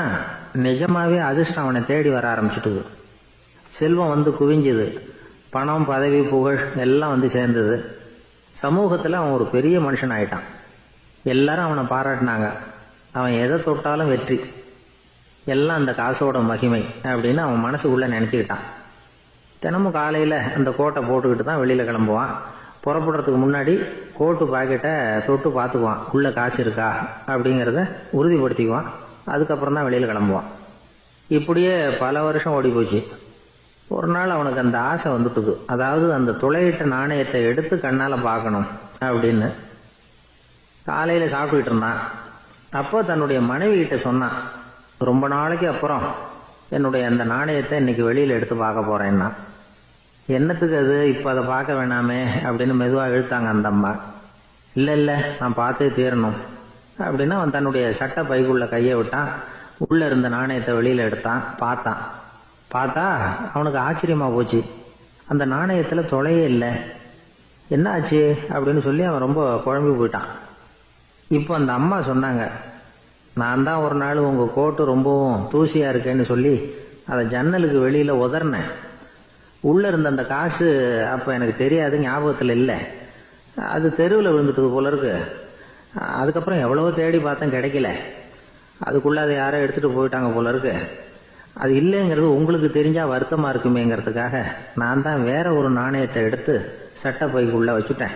[SPEAKER 1] நிஜமாவே அதிர்ஷ்டம் அவனை தேடி வர ஆரம்பிச்சுட்டுது. செல்வம் வந்து குவிஞ்சுது. பணம், பதவி, புகழ் எல்லாம் வந்து சேர்ந்தது. சமூகத்தில் அவன் ஒரு பெரிய மனுஷன் ஆயிட்டான். எல்லாரும் அவனை பாராட்டினாங்க. அவன் எதை தொட்டாலும் வெற்றி, எல்லாம் அந்த காசோட மகிமை அப்படின்னு அவன் மனசுக்குள்ளே நினச்சிக்கிட்டான். தினமும் காலையில் அந்த கோட்டை போட்டுக்கிட்டு தான் வெளியில் கிளம்புவான். புறப்படுறதுக்கு முன்னாடி கோட்டு பாக்கெட்டை தொட்டு பார்த்துக்குவான், உள்ளே காசு இருக்கா அப்படிங்கிறத உறுதிப்படுத்திக்குவான். அதுக்கப்புறம் தான் வெளியில் கிளம்புவான். இப்படியே பல வருஷம் ஓடி போச்சு. ஒரு நாள் அவனுக்கு அந்த ஆசை வந்துட்டுது. அதாவது அந்த துளையிட்ட நாணயத்தை எடுத்து கண்ணால் பார்க்கணும் அப்படின்னு. காலையில் சாப்பிட்டுக்கிட்டு இருந்தான். அப்போ தன்னுடைய மனைவி கிட்ட சொன்னான், ரொம்ப நாளைக்கு அப்புறம் என்னுடைய அந்த நாணயத்தை இன்னைக்கு வெளியில் எடுத்து பார்க்க போகிறேன்னா. என்னத்துக்கு அது, இப்போ அதை பார்க்க வேணாமே அப்படின்னு மெதுவாக இழுத்தாங்க அந்த அம்மா. இல்லை நான் பார்த்தே தீரணும் அப்படின்னு அவன் தன்னுடைய சட்டை பைக்குள்ள கையை விட்டான். உள்ளே இருந்த நாணயத்தை வெளியில் எடுத்தான். பார்த்தா அவனுக்கு ஆச்சரியமாக போச்சு. அந்த நாணயத்தில் துளையே இல்லை. என்ன ஆச்சு அப்படின்னு சொல்லி அவன் ரொம்ப குழம்பி போயிட்டான். இப்போ அந்த அம்மா சொன்னாங்க, நான் தான் ஒரு நாள் உங்கள் கோட்டு ரொம்பவும் தூசியாக இருக்கேன்னு சொல்லி அதை ஜன்னலுக்கு வெளியில் உதறினேன். உள்ளே இருந்த அந்த காசு அப்போ எனக்கு தெரியாது, ஞாபகத்தில் இல்லை. அது தெருவில் விழுந்துட்டது போல இருக்கு. அதுக்கப்புறம் எவ்வளவோ தேடி பார்த்தேன், கிடைக்கல. அதுக்குள்ளே அதை யாரோ எடுத்துகிட்டு போயிட்டாங்க போல இருக்கு. அது இல்லைங்கிறது உங்களுக்கு தெரிஞ்சால் வருத்தமாக இருக்குமேங்கிறதுக்காக நான் தான் வேற ஒரு நாணயத்தை எடுத்து சட்டை பைக்குள்ளே வச்சுட்டேன்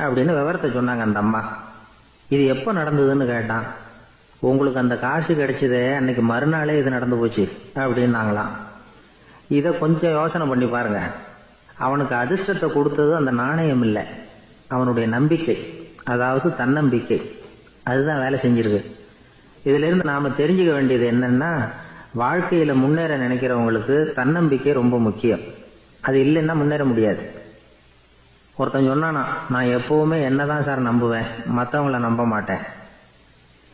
[SPEAKER 1] அப்படின்னு விவரத்தை சொன்னாங்க அந்த அம்மா. இது எப்போ நடந்ததுன்னு கேட்டான். உங்களுக்கு அந்த காசு கிடைச்சதே அன்னைக்கு மறுநாளே இது நடந்து போச்சு அப்படின்னாங்களாம். இதை கொஞ்சம் யோசனை பண்ணி பாருங்க. அவனுக்கு அதிர்ஷ்டத்தை கொடுத்தது அந்த நாணயம் இல்லை, அவனுடைய நம்பிக்கை, அதாவது தன்னம்பிக்கை. அதுதான் வேலை செஞ்சிருக்கு. இதிலிருந்து நாம் தெரிஞ்சுக்க வேண்டியது என்னன்னா, வாழ்க்கையில் முன்னேற நினைக்கிறவங்களுக்கு தன்னம்பிக்கை ரொம்ப முக்கியம். அது இல்லைன்னா முன்னேற முடியாது. ஒருத்தன் சொன்னானா, நான் எப்பவுமே என்னதான் சார் நம்புவேன், மற்றவங்கள நம்ப மாட்டேன்.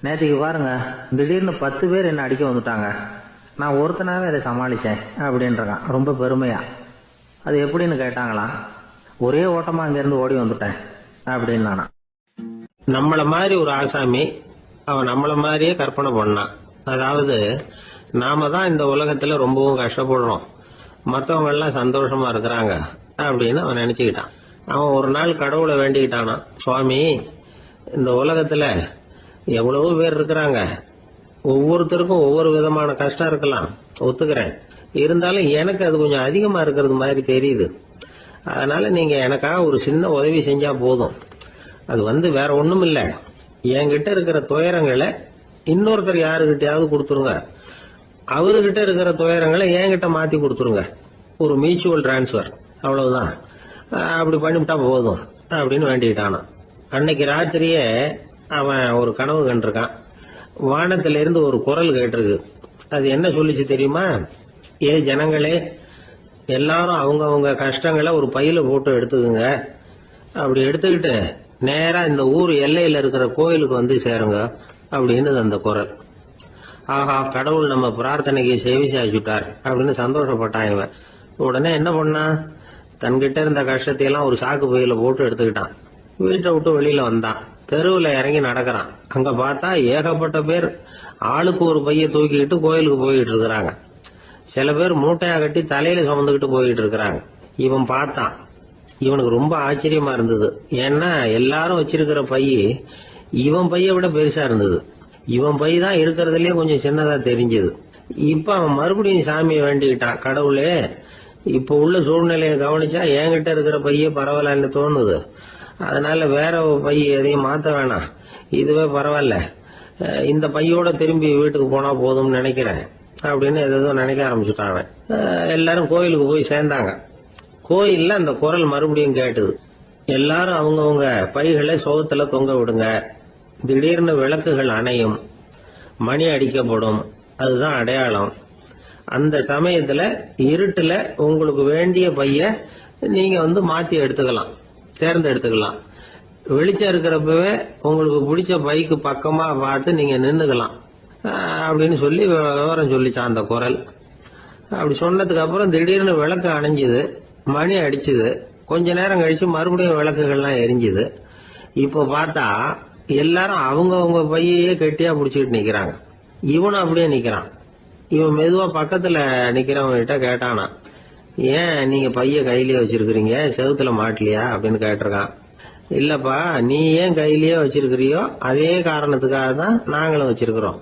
[SPEAKER 1] நேற்றுக்கு பாருங்க, திடீர்னு 10 பேர் என்ன அடிக்க வந்துட்டாங்க, நான் ஒருத்தனாவே அதை சமாளித்தேன் அப்படின்றான் ரொம்ப பெருமையா. அது எப்படின்னு கேட்டாங்களாம். ஒரே ஓட்டமாக அங்கேருந்து ஓடி வந்துட்டேன் அப்படின்னு நானா.
[SPEAKER 2] நம்மள மாதிரி ஒரு ஆசாமி அவன் நம்மள மாதிரியே கற்பனை பண்ணான். அதாவது நாம தான் இந்த உலகத்துல ரொம்பவும் கஷ்டப்படுறோம், மற்றவங்க எல்லாம் சந்தோஷமா இருக்கிறாங்க அப்படின்னு அவன் நினைச்சுக்கிட்டான். அவன் ஒரு நாள் கடவுளை வேண்டிக்கிட்டானா, சுவாமி, இந்த உலகத்துல எவ்வளவோ பேர் இருக்கிறாங்க, ஒவ்வொருத்தருக்கும் ஒவ்வொரு விதமான கஷ்டம் இருக்கலாம், ஒத்துக்கிறேன். இருந்தாலும் எனக்கு அது கொஞ்சம் அதிகமா இருக்கிறது மாதிரி தெரியுது. அதனால நீங்க எனக்காக ஒரு சின்ன உதவி செஞ்சா போதும். அது வேற ஒண்ணும் இல்ல, என்கிட்ட இருக்கிற துயரங்களை இன்னொருத்தர் யாருகிட்டயாவது கொடுத்துருங்க, அவர்கிட்ட இருக்கிற துயரங்களை என்கிட்ட மாத்தி கொடுத்துருங்க. ஒரு மியூச்சுவல் டிரான்ஸ்பர், அவ்வளவுதான். அப்படி பண்ணிவிட்டா போதும் அப்படின்னு வேண்டிக்கிட்டானான். அன்னைக்கு ராத்திரியே அவன் ஒரு கனவு கண்டிருக்கான். வானத்திலிருந்து ஒரு குரல் கேட்டிருக்கு. அது என்ன சொல்லிச்சு தெரியுமா? ஏ ஜனங்களே, எல்லாரும் அவங்க கஷ்டங்களை ஒரு பையில போட்டு எடுத்துக்குங்க. அப்படி எடுத்துக்கிட்டு நேரா இந்த ஊர் எல்லையில இருக்கிற கோயிலுக்கு வந்து சேருங்க அப்படின்னு அந்த குரல். ஆஹா, கடவுள் நம்ம பிரார்த்தனைக்கு செவி சாய்ச்சுட்டார் அப்படின்னு சந்தோஷப்பட்டான் இவன். உடனே என்ன பண்ணான், தன்கிட்ட இருந்த கஷ்டத்தையெல்லாம் ஒரு சாக்கு பையில போட்டு எடுத்துக்கிட்டான். வீட்டை விட்டு வெளியில வந்தான். தெருவில் இறங்கி நடக்கிறான். அங்க பார்த்தா ஏகப்பட்ட பேர் ஆளுக்கு ஒரு பைய தூக்கிக்கிட்டு கோயிலுக்கு போயிட்டு இருக்கிறாங்க. சில பேர் மூட்டையா கட்டி தலையில சுமந்துக்கிட்டு போயிட்டு இருக்கிறாங்க. இவன் பார்த்தான். இவனுக்கு ரொம்ப ஆச்சரியமா இருந்தது. ஏன்னா எல்லாரும் வச்சிருக்கிற பைய இவன் பைய விட பெருசா இருந்தது. இவன் பை தான் இருக்கிறதுலயே கொஞ்சம் சின்னதா தெரிஞ்சது. இப்ப அவன் மறுபடியும் சாமியை வேண்டிக்கிட்டான். கடவுளே, இப்ப உள்ள சூழ்நிலையை கவனிச்சா என்கிட்ட இருக்கிற பைய பரவாயில்லன்னு தோணுது. அதனால வேற பை எதையும் மாத்த வேணாம், இதுவே பரவாயில்ல, இந்த பையோட திரும்பி வீட்டுக்கு போனா போதும்னு நினைக்கிறேன் அப்படின்னு ஏதோ நினைக்க ஆரம்பிச்சுட்டான் அவன். எல்லாரும் கோயிலுக்கு போய் சேர்ந்தாங்க. கோயில்ல அந்த குரல் மறுபடியும் கேட்டுது. எல்லாரும் அவங்கவுங்க பைகளை சோகத்துல தொங்க விடுங்க, திடீர்னு விளக்குகள் அணையும், மணி அடிக்கப்படும், அதுதான் அடையாளம். அந்த சமயத்துல இருட்டுல உங்களுக்கு வேண்டிய பைய நீங்க மாத்தி எடுத்துக்கலாம், தேர்ந்தெடுத்துக்கலாம். வெளிச்சம் இருக்கிறப்பவே உங்களுக்கு பிடிச்ச பைக்கு பக்கமா பார்த்து நீங்க நின்னுக்கலாம் அப்படின்னு சொல்லி விவரம் சொல்லிச்சான் அந்த குரல். அப்படி சொன்னதுக்கு அப்புறம் திடீர்னு விளக்கு அணைஞ்சுது, மணி அடிச்சுது. கொஞ்ச நேரம் கழிச்சு மறுபடியும் விளக்குகள்லாம் எரிஞ்சுது. இப்போ பார்த்தா எல்லாரும் அவங்கவுங்க பையையே கெட்டியா பிடிச்சிக்கிட்டு நிக்கிறாங்க. இவனும் அப்படியே நிக்கிறான். இவன் மெதுவா பக்கத்துல நிக்கிறவங்க கிட்ட கேட்டானா, ஏன் நீங்க பைய கையிலேயே வச்சிருக்கிறீங்க, செவுத்துல மாட்டலையா அப்படின்னு கேட்டிருக்கான். இல்லப்பா, நீ ஏன் கையிலேயே வச்சிருக்கிறியோ அதே காரணத்துக்காக தான் நாங்களும் வச்சிருக்கிறோம்.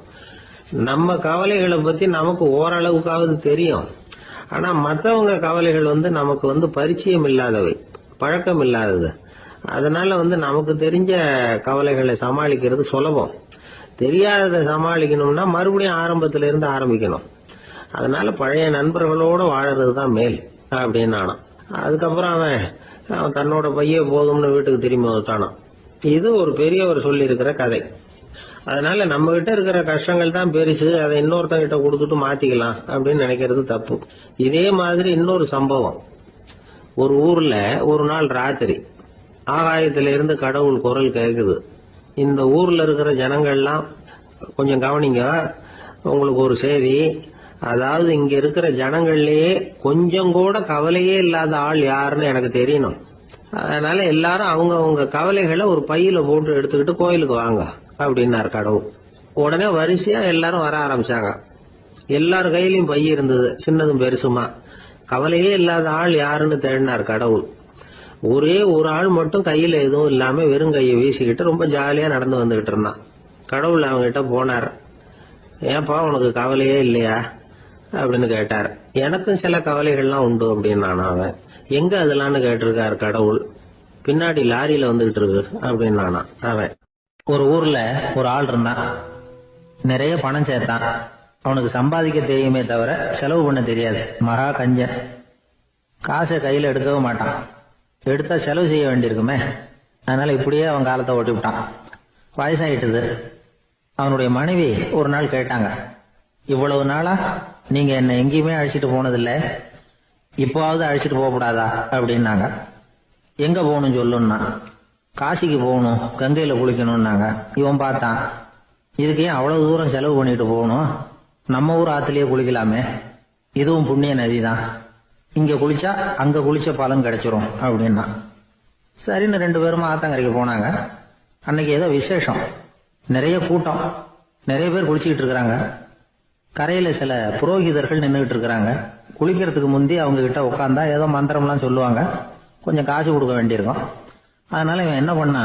[SPEAKER 2] நம்ம கவலைகளை பத்தி நமக்கு ஓரளவுக்காவது தெரியும். ஆனா மத்தவங்க கவலைகள் நமக்கு பரிச்சயம் இல்லாதவை, பழக்கம் இல்லாதது. அதனால நமக்கு தெரிஞ்ச கவலைகளை சமாளிக்கிறது சுலபம். தெரியாததை சமாளிக்கணும்னா மறுபடியும் ஆரம்பத்துல இருந்து ஆரம்பிக்கணும். அதனால பழைய நண்பர்களோட வாழறது தான் மேல் அப்படின்னு நானாம். அதுக்கப்புறம் அவன் தன்னோட பைய போதும்னு வீட்டுக்கு திரும்பி வந்துட்டானான். இது ஒரு பெரியவர் சொல்லி இருக்கிற கதை. அதனால நம்ம கிட்ட இருக்கிற கஷ்டங்கள் தான் பெருசு, அதை இன்னொருத்தங்கிட்ட கொடுத்துட்டு மாத்திக்கலாம் அப்படின்னு நினைக்கிறது தப்பு. இதே மாதிரி இன்னொரு சம்பவம். ஒரு ஊர்ல ஒரு நாள் ராத்திரி ஆகாயத்தில இருந்து கடவுள் குரல் கேக்குது. இந்த ஊர்ல இருக்கிற ஜனங்கள்லாம் கொஞ்சம் கவனிங்க, உங்களுக்கு ஒரு செய்தி. அதாவது இங்க இருக்கிற ஜனங்கள்லயே கொஞ்சம் கூட கவலையே இல்லாத ஆள் யாருன்னு எனக்கு தெரியணும். அதனால எல்லாரும் அவங்க கவலைகளை ஒரு பையில போட்டு எடுத்துக்கிட்டு கோயிலுக்கு வாங்க அப்படின்னாரு கடவுள். உடனே வரிசையா எல்லாரும் வர ஆரம்பிச்சாங்க. எல்லார் கையிலயும் பை இருந்தது, சின்னதும் பெருசுமா. கவலையே இல்லாத ஆள் யாருன்னு தேடினார் கடவுள். ஒரே ஒரு ஆள் மட்டும் கையில எதுவும் இல்லாம வெறும் கையை வீசிக்கிட்டு ரொம்ப ஜாலியா நடந்து வந்துகிட்டு இருந்தான். கடவுள் அவங்க கிட்ட போனார். ஏன்பா உனக்கு கவலையே இல்லையா அப்படின்னு கேட்டார். எனக்கும் சில கவலைகள்லாம் உண்டு அப்படின்னு அவன். எங்க அதெல்லாம்னு கேட்டிருக்காரு கடவுள். பின்னாடி லாரியில வந்துகிட்டு இருக்கு அப்படின்னு அவன்.
[SPEAKER 1] ஒரு ஊர்ல ஒரு ஆள் இருந்தான். நிறைய பணம் சேர்த்தான். அவனுக்கு சம்பாதிக்க தெரியுமே தவிர செலவு பண்ண தெரியாது. மகா கஞ்சன். காசை கையில எடுக்கவே மாட்டான். எடுத்தா செலவு செய்ய வேண்டியிருக்குமே. அதனால இப்படியே அவன் காலத்தை ஓட்டி விட்டான். வயசாயிட்டுது. அவனுடைய மனைவி ஒரு நாள் கேட்டாங்க, இவ்வளவு நாளா நீங்க என்ன எங்கேயுமே அழைச்சிட்டு போனதில்லை, இப்போவாவது அழைச்சிட்டு போகக்கூடாதா அப்படின்னாங்க. எங்க போகணும் சொல்லுன்னா. காசிக்கு போகணும், கங்கையில குளிக்கணும்னாங்க. இவன் பார்த்தான், இதுக்கு ஏன் அவ்வளவு தூரம் செலவு பண்ணிட்டு போகணும், நம்ம ஊர் ஆத்துலயே குளிக்கலாமே, இதுவும் புண்ணிய நதி தான், இங்க குளிச்சா அங்க குளிச்ச பலன் கிடைச்சிரும் அப்படின்னா. சரின்னு 2 பேரும் ஆத்தங்கரைக்கு போனாங்க. அன்னைக்கு ஏதோ விசேஷம், நிறைய கூட்டம், நிறைய பேர் குளிச்சுக்கிட்டு இருக்கிறாங்க. கரையில சில புரோகிதர்கள் நின்றுகிட்டு இருக்கிறாங்க. குளிக்கிறதுக்கு முந்தி அவங்க கிட்ட உட்காந்தா ஏதோ மந்திரம்லாம் சொல்லுவாங்க, கொஞ்சம் காசு கொடுக்க வேண்டியிருக்கும். அதனால இவன் என்ன பண்ணா,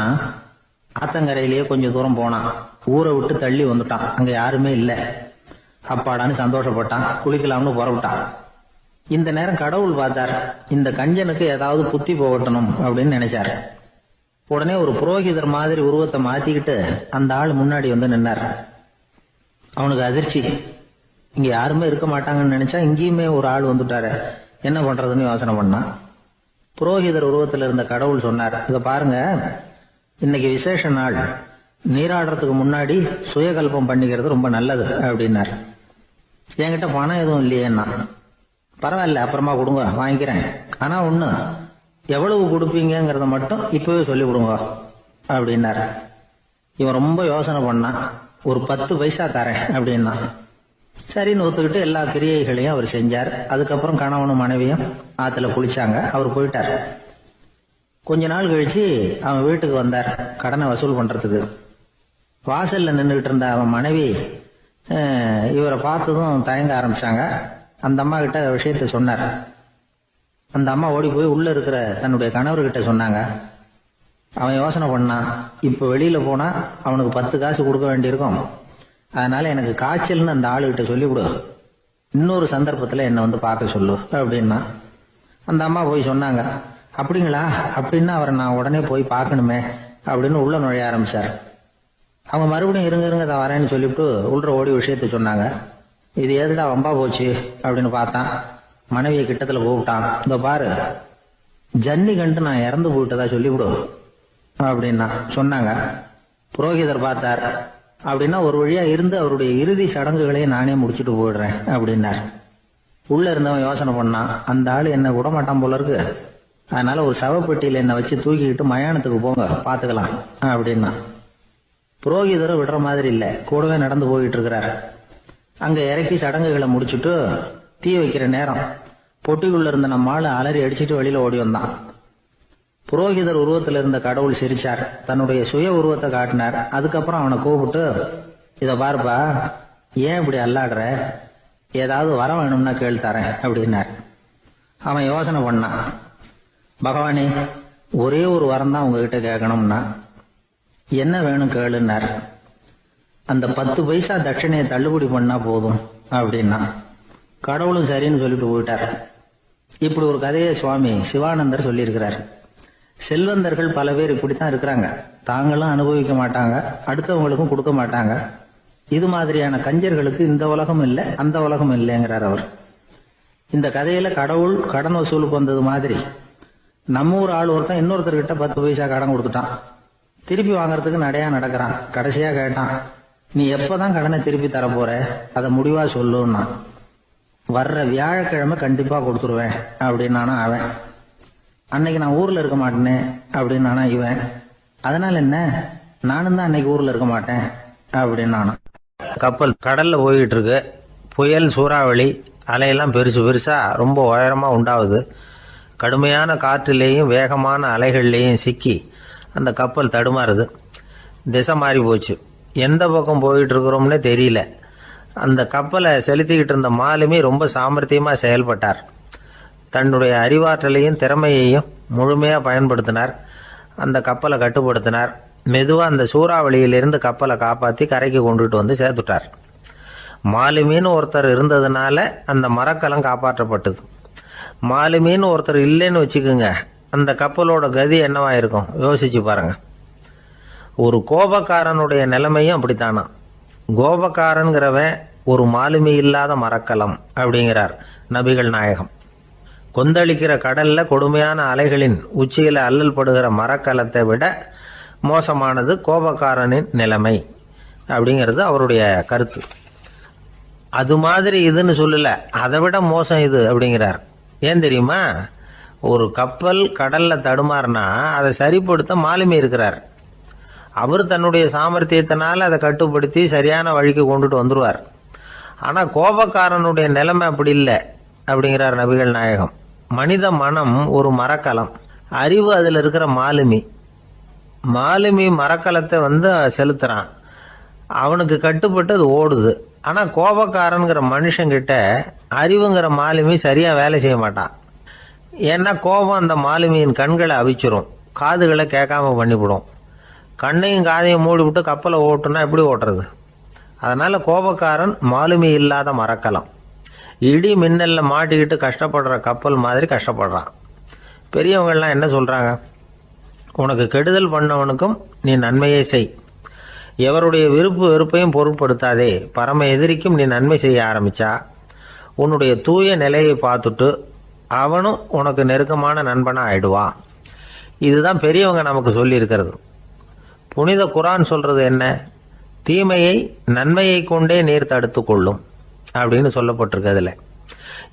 [SPEAKER 1] ஆத்தங்கரையிலேயே கொஞ்சம் தூரம் போனான். ஊரை விட்டு தள்ளி வந்துட்டான், அங்க யாருமே இல்லை. அப்பாடான்னு சந்தோஷப்பட்டான், குளிக்கலாம்னு புறப்பட்டான். இந்த நேரம் கடவுள் பார்த்தார், இந்த கஞ்சனுக்கு ஏதாவது புத்தி போகட்டணும் அப்படின்னு நினைச்சாரு. உடனே ஒரு புரோகிதர் மாதிரி உருவத்தை மாத்திக்கிட்டு அந்த ஆள் முன்னாடி வந்து நின்னார். அவனுக்கு அதிர்ச்சி, இங்க யாருமே இருக்க மாட்டாங்கன்னு நினைச்சா இங்கேயுமே ஒரு ஆள் வந்துட்டாரு, என்ன பண்றதுன்னு யோசனை பண்ணான். புரோகிதர் உருவத்தில் இருந்த கடவுள் சொன்னார், இத பாருங்க, இன்னைக்கு விசேஷ நாள், நீராடுறதுக்கு முன்னாடி சுயகல்பம் பண்ணிக்கிறது ரொம்ப நல்லது அப்படின்னார். என்கிட்ட பணம் எதுவும் இல்லையேன்னா. பரவாயில்ல, அப்புறமா கொடுங்க, வாங்கிக்கிறேன். ஆனா ஒண்ணு, எவ்வளவு கொடுப்பீங்கிறத மட்டும் இப்பவே சொல்லி கொடுங்க அப்படின்னாரு. இவன் ரொம்ப யோசனை பண்ணான். ஒரு 10 பைசா தரேன் அப்படின்னா. சரின்னு ஒத்துக்கிட்டு எல்லா கிரியைகளையும் அவர் செஞ்சார். அதுக்கப்புறம் கணவனும் மனைவியும் ஆத்துல குளிச்சாங்க. அவர் போயிட்டார். கொஞ்ச நாள் கழிச்சு அவன் வீட்டுக்கு வந்தார் கடனை வசூல் பண்றதுக்கு. வாசல்ல நின்றுகிட்டு இருந்த அவன் மனைவி இவரை பார்த்ததும் தயங்க ஆரம்பிச்சாங்க. அந்த அம்மா கிட்ட விஷயத்த சொன்னார். அந்த அம்மா ஓடி போய் உள்ள இருக்கிற தன்னுடைய கணவர்கிட்ட சொன்னாங்க. அவன் யோசனை பண்ணான், இப்ப வெளியில போனா அவனுக்கு 10 காசு கொடுக்க வேண்டியிருக்கும், அதனால எனக்கு காய்ச்சல்னு அந்த ஆளுகிட்ட சொல்லிவிடு, இன்னொரு சந்தர்ப்பத்துல என்னை வந்து பார்க்க சொல்லு அப்படின்னா. அந்த அம்மா போய் சொன்னாங்க. அப்படிங்களா, அப்படின்னா அவரை நான் உடனே போய் பார்க்கணுமே அப்படின்னு உள்ள நுழைய ஆரம்பிச்சார். அவங்க மறுபடியும் இருங்க தான் வரேன்னு சொல்லிவிட்டு உள்ள ஓடி விஷயத்த சொன்னாங்க. இது ஏதுடா வம்பா போச்சு அப்படின்னு பார்த்தான். மனைவியை கிட்டத்துல கூப்பிட்டான். இந்த பாரு, ஜன்னி கண்டு நான் இறந்து போயிட்டதா சொல்லிவிடு அப்படின்னா சொன்னாங்க. புரோகிதர் பார்த்தார். அப்படின்னா ஒரு வழியா இருந்து அவருடைய இறுதி சடங்குகளையும் நானே முடிச்சுட்டு போயிடுறேன் அப்படின்னார். உள்ள இருந்தவன் யோசனை பண்ணான், அந்த ஆளு என்ன விட மாட்டான் போல இருக்கு, அதனால ஒரு சவப்பெட்டியில என்னை வச்சு தூக்கிக்கிட்டு மயானத்துக்கு போங்க பாத்துக்கலாம் அப்படின்னா. புரோகிதரை விடுற மாதிரி இல்ல, கூடவே நடந்து போயிட்டு இருக்கிறாரு. அங்க இறக்கி சடங்குகளை முடிச்சுட்டு தீ வைக்கிற நேரம் பொட்டிக்குள்ள இருந்த நம்ம ஆளு அலறி அடிச்சுட்டு வெளியில ஓடி வந்தான். புரோகிதர் உருவத்தில் இருந்த கடவுள் சிரிச்சார், தன்னுடைய சுய உருவத்தை காட்டினார். அதுக்கப்புறம் அவனை கூப்பிட்டு, இத பாருப்பா, ஏன் இப்படி அல்லாடுற, ஏதாவது வர வேணும்னா கேள் தரேன் அப்படின்னார். அவன் யோசனை பண்ணான். பகவானே, ஒரே ஒரு வரம் தான் உங்ககிட்ட கேட்கணும்னா. என்ன வேணும் கேளுன்னார். அந்த 10 பைசா தட்சணையை தள்ளுபடி பண்ணா போதும் அப்படின்னா. கடவுளும் சரின்னு சொல்லிட்டு போயிட்டார். இப்படி ஒரு கதையை சுவாமி சிவானந்தர் சொல்லியிருக்கிறார். செல்வந்தர்கள் பல பேர் இப்படித்தான் இருக்கிறாங்க. தாங்களும் அனுபவிக்க மாட்டாங்க, அடுத்தவங்களுக்கும் கொடுக்க மாட்டாங்க. இது மாதிரியான கஞ்சர்களுக்கு இந்த உலகம் இல்லை, அந்த உலகம் இல்லைங்கிறார் அவர். இந்த கதையில கடவுள் கடன் வசூலுக்கு வந்தது மாதிரி நம்ம ஊர் ஆள் ஒருத்தன் இன்னொருத்தர்கிட்ட 10 பைசா கடன் கொடுத்துட்டான். திருப்பி வாங்கறதுக்கு நடையா நடக்கிறான். கடைசியா கேட்டான், நீ எப்பதான் கடனை திருப்பி தர போற, அதை முடிவா சொல்லுன்னா. வர்ற வியாழக்கிழமை கண்டிப்பா கொடுத்துருவேன் அப்படின்னானா அவன். அன்னைக்கு நான் ஊர்ல இருக்க மாட்டேனே அப்படின்னானா இவன். அதனால என்ன, நானும் தான் அன்னைக்கு ஊர்ல இருக்க மாட்டேன் அப்படின்னானா.
[SPEAKER 2] கப்பல் கடல்ல போயிட்டு இருக்கு. புயல், சூறாவளி, அலையெல்லாம் பெருசு பெருசா ரொம்ப உயரமா உண்டாகுது. கடுமையான காற்றிலேயும் வேகமான அலைகள்லேயும் சிக்கி அந்த கப்பல் தடுமாறுது. திசை மாறி போச்சு. எந்த பக்கம் போயிட்டு இருக்கிறோம்னே தெரியல. அந்த கப்பலை செலுத்திக்கிட்டு இருந்த மாலுமி ரொம்ப சாமர்த்தியமாக செயல்பட்டார். தன்னுடைய அறிவாற்றலையும் திறமையையும் முழுமையாக பயன்படுத்தினார். அந்த கப்பலை கட்டுப்படுத்தினார். மெதுவாக அந்த சூறாவளியிலிருந்து கப்பலை காப்பாற்றி கரைக்கு கொண்டுட்டு வந்து சேர்த்துட்டார். மாலுமின்னு ஒருத்தர் இருந்ததுனால அந்த மரக்கலம் காப்பாற்றப்பட்டது. மாலுமின்னு ஒருத்தர் இல்லைன்னு வச்சுக்கோங்க, அந்த கப்பலோட கதி என்னவா இருக்கும் யோசிச்சு பாருங்க. ஒரு கோபக்காரனுடைய நிலைமையும் அப்படித்தானா. கோபக்காரன்கிறவன் ஒரு மாலுமி இல்லாத மரக்கலம் அப்படிங்கிறார் நபிகள் நாயகம். கொந்தளிக்கிற கடல்ல கொடுமையான அலைகளின் உச்சியில அல்லல் படுகிற மரக்கலத்தை விட மோசமானது கோபக்காரனின் நிலைமை அப்படிங்கிறது அவருடைய கருத்து. அது மாதிரி இதுன்னு சொல்லல, அதை விட மோசம் இது அப்படிங்கிறார். ஏன் தெரியுமா? ஒரு கப்பல் கடல்ல தடுமாறினா அதை சரிப்படுத்த மாலுமி இருக்கிறார். அவர் தன்னுடைய சாமர்த்தியத்தினால அதை கட்டுப்படுத்தி சரியான வழிக்கு கொண்டுட்டு வந்துடுவார். ஆனால் கோபக்காரனுடைய நிலைமை அப்படி இல்லை அப்படிங்கிறார் நபிகள் நாயகம். மனித மனம் ஒரு மரக்கலம், அறிவு அதில் இருக்கிற மாலுமி. மாலுமி மரக்கலத்தை வந்து செலுத்துறான், அவனுக்கு கட்டுப்பட்டு அது ஓடுது. ஆனால் கோபக்காரனுங்கிற மனுஷங்கிட்ட அறிவுங்கிற மாலுமி சரியாக வேலை செய்ய மாட்டான். ஏன்னா கோபம் அந்த மாலுமியின் கண்களை அவிச்சிரும், காதுகளை கேட்காம பண்ணிவிடும். கண்ணையும் காதையும் மூடிவிட்டு கப்பலை ஓட்டுனா எப்படி ஓட்டுறது? அதனால கோபக்காரன் மாலுமி இல்லாத மரக்கலம். இடி மின்னல்ல மாட்டிக்கிட்டு கஷ்டப்படுற கப்பல் மாதிரி கஷ்டப்படுறான். பெரியவங்கள்லாம் என்ன சொல்றாங்க? உனக்கு கெடுதல் பண்ணவனுக்கும் நீ நன்மையே செய், எவருடைய விருப்பு வெறுப்பையும் பொருட்படுத்தாதே, பரம எதிரிக்கும் நீ நன்மை செய்ய ஆரம்பிச்சா உன்னுடைய தூய நிலையை பார்த்துட்டு அவனும் உனக்கு நெருக்கமான நண்பனா ஆயிடுவான். இதுதான் பெரியவங்க நமக்கு சொல்லி இருக்கிறது. புனித குரான் சொல்றது என்ன? தீமையை நன்மையை கொண்டே நீர் தடுத்து கொள்ளும் அப்படின்னு சொல்லப்பட்டிருக்கிறதுல.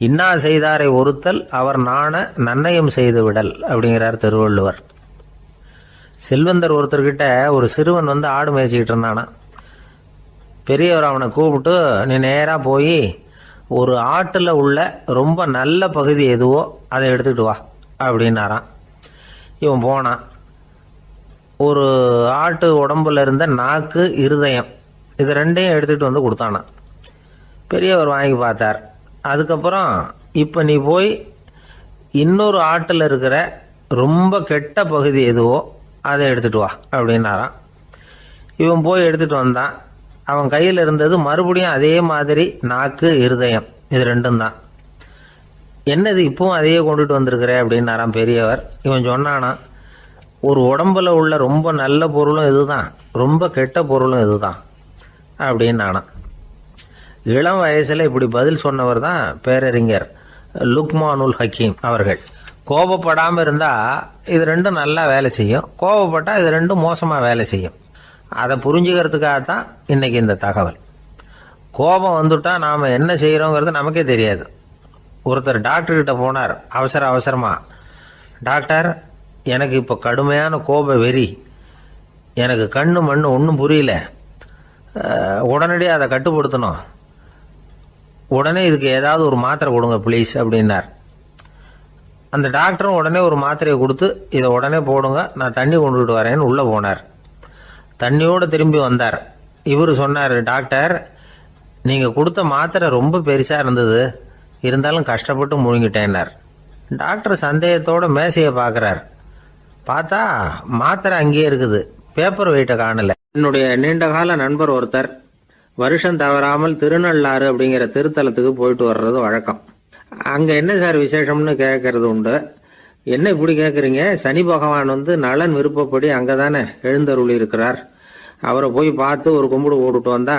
[SPEAKER 2] இன்னா செய்தாரை ஒருத்தல் அவர் நாண நன்னயம் செய்து விடல் அப்படிங்கிறார் திருவள்ளுவர். செல்வந்தர் ஒருத்தர்கிட்ட ஒரு சிறுவன் வந்து ஆடு மேய்ச்சிக்கிட்டு இருந்தானா. பெரியவர் அவனை கூப்பிட்டு, நீ நேராக போய் ஒரு ஆட்டில் உள்ள ரொம்ப நல்ல பகுதி எதுவோ அதை எடுத்துக்கிட்டு வா அப்படின்னாராம். இவன் போனான். ஒரு ஆட்டு உடம்புல இருந்த நாக்கு, இருதயம், இது ரெண்டையும் எடுத்துகிட்டு வந்து கொடுத்தானான். பெரியவர் வாங்கி பார்த்தார். அதுக்கப்புறம் இப்போ நீ போய் இன்னொரு ஆட்டில் இருக்கிற ரொம்ப கெட்ட பகுதி எதுவோ அதை எடுத்துகிட்டு வா அப்படின்னாரான். இவன் போய் எடுத்துகிட்டு வந்தான். அவன் கையில் இருந்தது மறுபடியும் அதே மாதிரி நாக்கு, இருதயம், இது ரெண்டும் தான். என்னது இப்பவும் அதையே கொண்டுட்டு வந்திருக்கிற அப்படின்னாராம் பெரியவர். இவன் சொன்னானா, ஒரு உடம்புல உள்ள ரொம்ப நல்ல பொருளும் இதுதான், ரொம்ப கெட்ட பொருளும் இதுதான் அப்படின்னானா. இளம் வயசில் இப்படி பதில் சொன்னவர் தான் பேரறிஞர் லுக்மானுல் ஹக்கீம் அவர்கள். கோபப்படாமல் இருந்தால் இது ரெண்டும் நல்லா வேலை செய்யும், கோபப்பட்டால் இது ரெண்டும் மோசமாக வேலை செய்யும். அதை புரிஞ்சுக்கிறதுக்காகத்தான் இன்னைக்கு இந்த தகவல். கோபம் வந்துட்டா நாம் என்ன செய்கிறோங்கிறது நமக்கே தெரியாது. ஒருத்தர் டாக்டர்கிட்ட போனார் அவசரமாக. டாக்டர், எனக்கு இப்போ கடுமையான கோப வெறி, எனக்கு கண்ணு மண்ணு ஒன்றும் புரியல, உடனடியாக அதை கட்டுப்படுத்தணும், உடனே இதுக்கு ஏதாவது ஒரு மாத்திரை கொடுங்க ப்ளீஸ் அப்படின்னார். அந்த டாக்டரும் உடனே ஒரு மாத்திரையை கொடுத்து இதை உடனே போடுங்க, நான் தண்ணி கொண்டுகிட்டு வரேன்னு உள்ளே போனார். தண்ணியோடு திரும்பி வந்தார். இவர் சொன்னார், டாக்டர், நீங்கள் கொடுத்த மாத்திரை ரொம்ப பெருசாக இருந்தது, இருந்தாலும் கஷ்டப்பட்டு முழுங்கிட்டேன்னார். டாக்டர் சந்தேகத்தோட மேசையை பார்க்குறார். பார்த்தா மாத்திரை அங்கேயே இருக்குது, பேப்பர் வெயிட்டை காணல. என்னுடைய நீண்டகால நண்பர் ஒருத்தர் வருஷம் தவறாமல் திருநள்ளாறு அப்படிங்கிற திருத்தலத்துக்கு போயிட்டு வர்றது வழக்கம். அங்கே என்ன சார் விசேஷம்னு கேட்கறது உண்டு. என்ன இப்படி கேட்குறீங்க? சனி பகவான் வந்து நலன் விருப்பப்படி அங்கே தானே எழுந்தருளி இருக்கிறார். அவரை போய் பார்த்து ஒரு கும்பிடு போட்டுட்டு வந்தா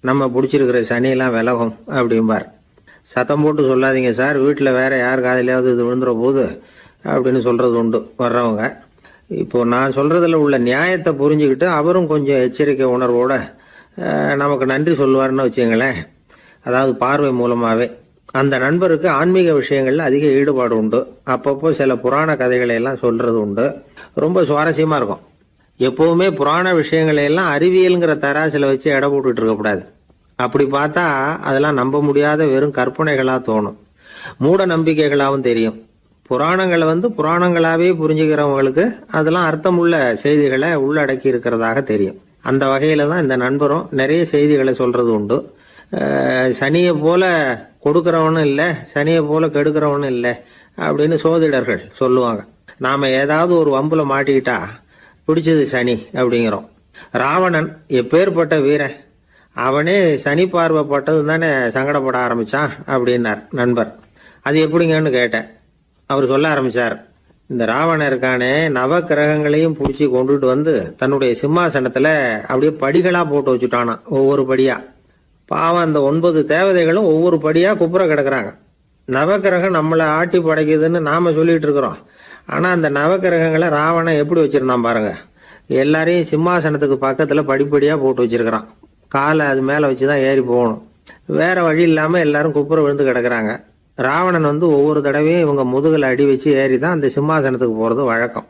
[SPEAKER 2] நம்ம பிடிச்சிருக்கிற சனியெல்லாம் விலகும் அப்படிம்பார். சத்தம் போட்டு சொல்லாதீங்க சார், வீட்டில் வேற யார் காதிலையாவது இது விழுந்துற போது அப்படின்னு சொல்றது உண்டு வர்றவங்க. இப்போ நான் சொல்றதுல உள்ள நியாயத்தை புரிஞ்சுக்கிட்டு அவரும் கொஞ்சம் எச்சரிக்கை உணர்வோட நமக்கு நன்றி சொல்லுவார்னு வச்சுங்களேன். அதாவது பார்வை மூலமாகவே. அந்த நண்பருக்கு ஆன்மீக விஷயங்கள்ல அதிக ஈடுபாடு உண்டு. அப்பப்போ சில புராண கதைகளை எல்லாம் சொல்றது உண்டு. ரொம்ப சுவாரஸ்யமா இருக்கும். எப்பவுமே புராண விஷயங்களை எல்லாம் அறிவியலுங்கிற தராசில வச்சு எடை போட்டுட்டு இருக்கக்கூடாது. அப்படி பார்த்தா அதெல்லாம் நம்ப முடியாத வெறும் கற்பனைகளா தோணும், மூட நம்பிக்கைகளாகவும் தெரியும். புராணங்களை புராணங்களாவே புரிஞ்சுக்கிறவங்களுக்கு அதெல்லாம் அர்த்தமுள்ள செய்திகளை உள்ளடக்கி இருக்கிறதாக தெரியும். அந்த வகையில தான் இந்த நண்பரும் நிறைய செய்திகளை சொல்றது உண்டு. சனியை போல கொடுக்கிறவனும் இல்லை, சனியை போல கெடுக்கிறவனும் இல்லை அப்படின்னு சோதிடர்கள் சொல்லுவாங்க. நாம ஏதாவது ஒரு வம்புல மாட்டிக்கிட்டா பிடிச்சது சனி அப்படிங்கிறோம். ராவணன் எப்பேற்பட்ட வீரன், அவனே சனி பார்வைப்பட்டது தானே சங்கடப்பட ஆரம்பிச்சான் அப்படின்னார் நண்பர். அது எப்படிங்கன்னு கேட்டேன். அவர் சொல்ல ஆரம்பிச்சார், இந்த ராவணன் இருக்கானே நவ கிரகங்களையும் பிடிச்சி கொண்டுட்டு வந்து தன்னுடைய சிம்மாசனத்துல அப்படியே படிகளா போட்டு வச்சுட்டானா, ஒவ்வொரு படியா. பாவம் அந்த 9 தேவதைகளும் ஒவ்வொரு படியா குப்புற கிடக்குறாங்க. நவகிரகம் நம்மளை ஆட்டி படைக்குதுன்னு நாம சொல்லிட்டு இருக்கிறோம். ஆனா அந்த நவகிரகங்களை ராவணன் எப்படி வச்சிருந்தான் பாருங்க. எல்லாரையும் சிம்மாசனத்துக்கு பக்கத்துல படிப்படியா போட்டு வச்சிருக்கிறான். காலை அது மேல வச்சுதான் ஏறி போகணும். வேற வழி இல்லாம எல்லாரும் குப்புற விழுந்து கிடக்குறாங்க. ராவணன் ஒவ்வொரு தடவையும் இவங்க முதுகுல அடி வச்சு ஏறி தான் அந்த சிம்மாசனத்துக்கு போறது வழக்கம்.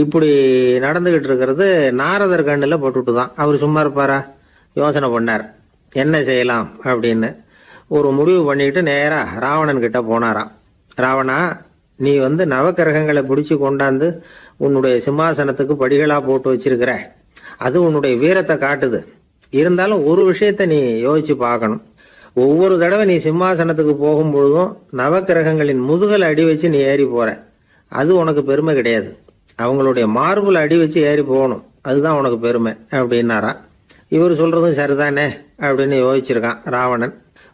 [SPEAKER 2] இப்படி நடந்துகிட்டு இருக்கிறது நாரதர் கண்ணுல பட்டுட்டு தான். அவர் சும்மா இருப்பாரா? யோசனை பண்ணார் என்ன செய்யலாம் அப்படின்னு. ஒரு முடிவு பண்ணிட்டு நேரா ராவணன் கிட்ட போனாராம். ராவணா, நீ நவக்கிரகங்களை பிடிச்சு கொண்டாந்து உன்னுடைய சிம்மாசனத்துக்கு படிகளா போட்டு வச்சிருக்கிற, அது உன்னுடைய வீரத்தை காட்டுது. இருந்தாலும் ஒரு விஷயத்த நீ யோசிச்சு பார்க்கணும். ஒவ்வொரு தடவை நீ சிம்மாசனத்துக்கு போகும்பொழுதும் நவக்கிரகங்களின் முதுகல் அடி வச்சு நீ ஏறி போற, அது உனக்கு பெருமை கிடையாது. அவங்களுடைய மார்புல அடி வச்சு ஏறி போகணும், அதுதான் உனக்கு பெருமை அப்படின்னாராம். இவர் சொல்றதும் சரிதானே அப்படின்னு யோசிச்சிருக்கான் ராவணன்.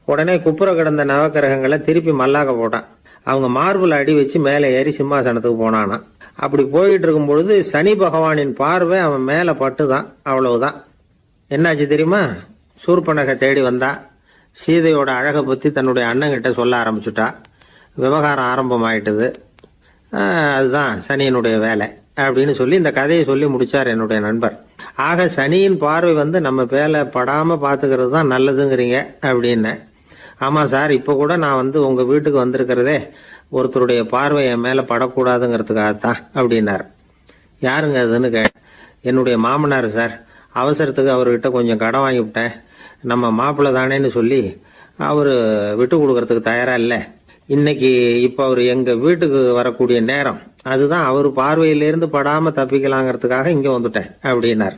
[SPEAKER 2] உடனே குப்புற கிடந்த நவக்கிரகங்களை திருப்பி மல்லாக்க போட்டான். அவங்க மார்புல அடி வச்சு மேலே ஏறி சிம்மாசனத்துக்கு போனானா. அப்படி போயிட்டு இருக்கும் பொழுது சனி பகவானின் பார்வை அவன் மேல பட்டுதான். அவ்வளவுதான். என்னாச்சு தெரியுமா? சூர்பனகை தேடி வந்தா. சீதையோட அழகை பத்தி தன்னுடைய அண்ணங்கிட்ட சொல்ல ஆரம்பிச்சுட்டா. விவகாரம் ஆரம்பமாயிட்டது. அதுதான் சனியினுடைய வேலை அப்படின்னு சொல்லி இந்த கதையை சொல்லி முடிச்சார் என்னுடைய நண்பர். ஆக சனியின் பார்வை நம்ம மேல படாம பாத்துக்கிறது தான் நல்லதுங்கிறீங்க அப்படின்னு. ஆமா சார், இப்ப கூட நான் உங்க வீட்டுக்கு வந்திருக்கிறதே ஒருத்தருடைய பார்வை என் மேல படக்கூடாதுங்கிறதுக்காகத்தான் அப்படின்னார். யாருங்க அதுன்னு என்னுடைய மாமனார் சார். அவசரத்துக்கு அவர்கிட்ட கொஞ்சம் கடன் வாங்கி விட்டேன். நம்ம மாப்பிள்ளை தானேன்னு சொல்லி அவரு விட்டு கொடுக்கறதுக்கு தயாரா இல்லை. இன்னைக்கு இப்ப அவரு எங்க வீட்டுக்கு வரக்கூடிய நேரம், அதுதான் அவர் பார்வையிலிருந்து படாம தப்பிக்கலாங்கிறதுக்காக இங்க வந்துட்டேன் அப்படின்னார்.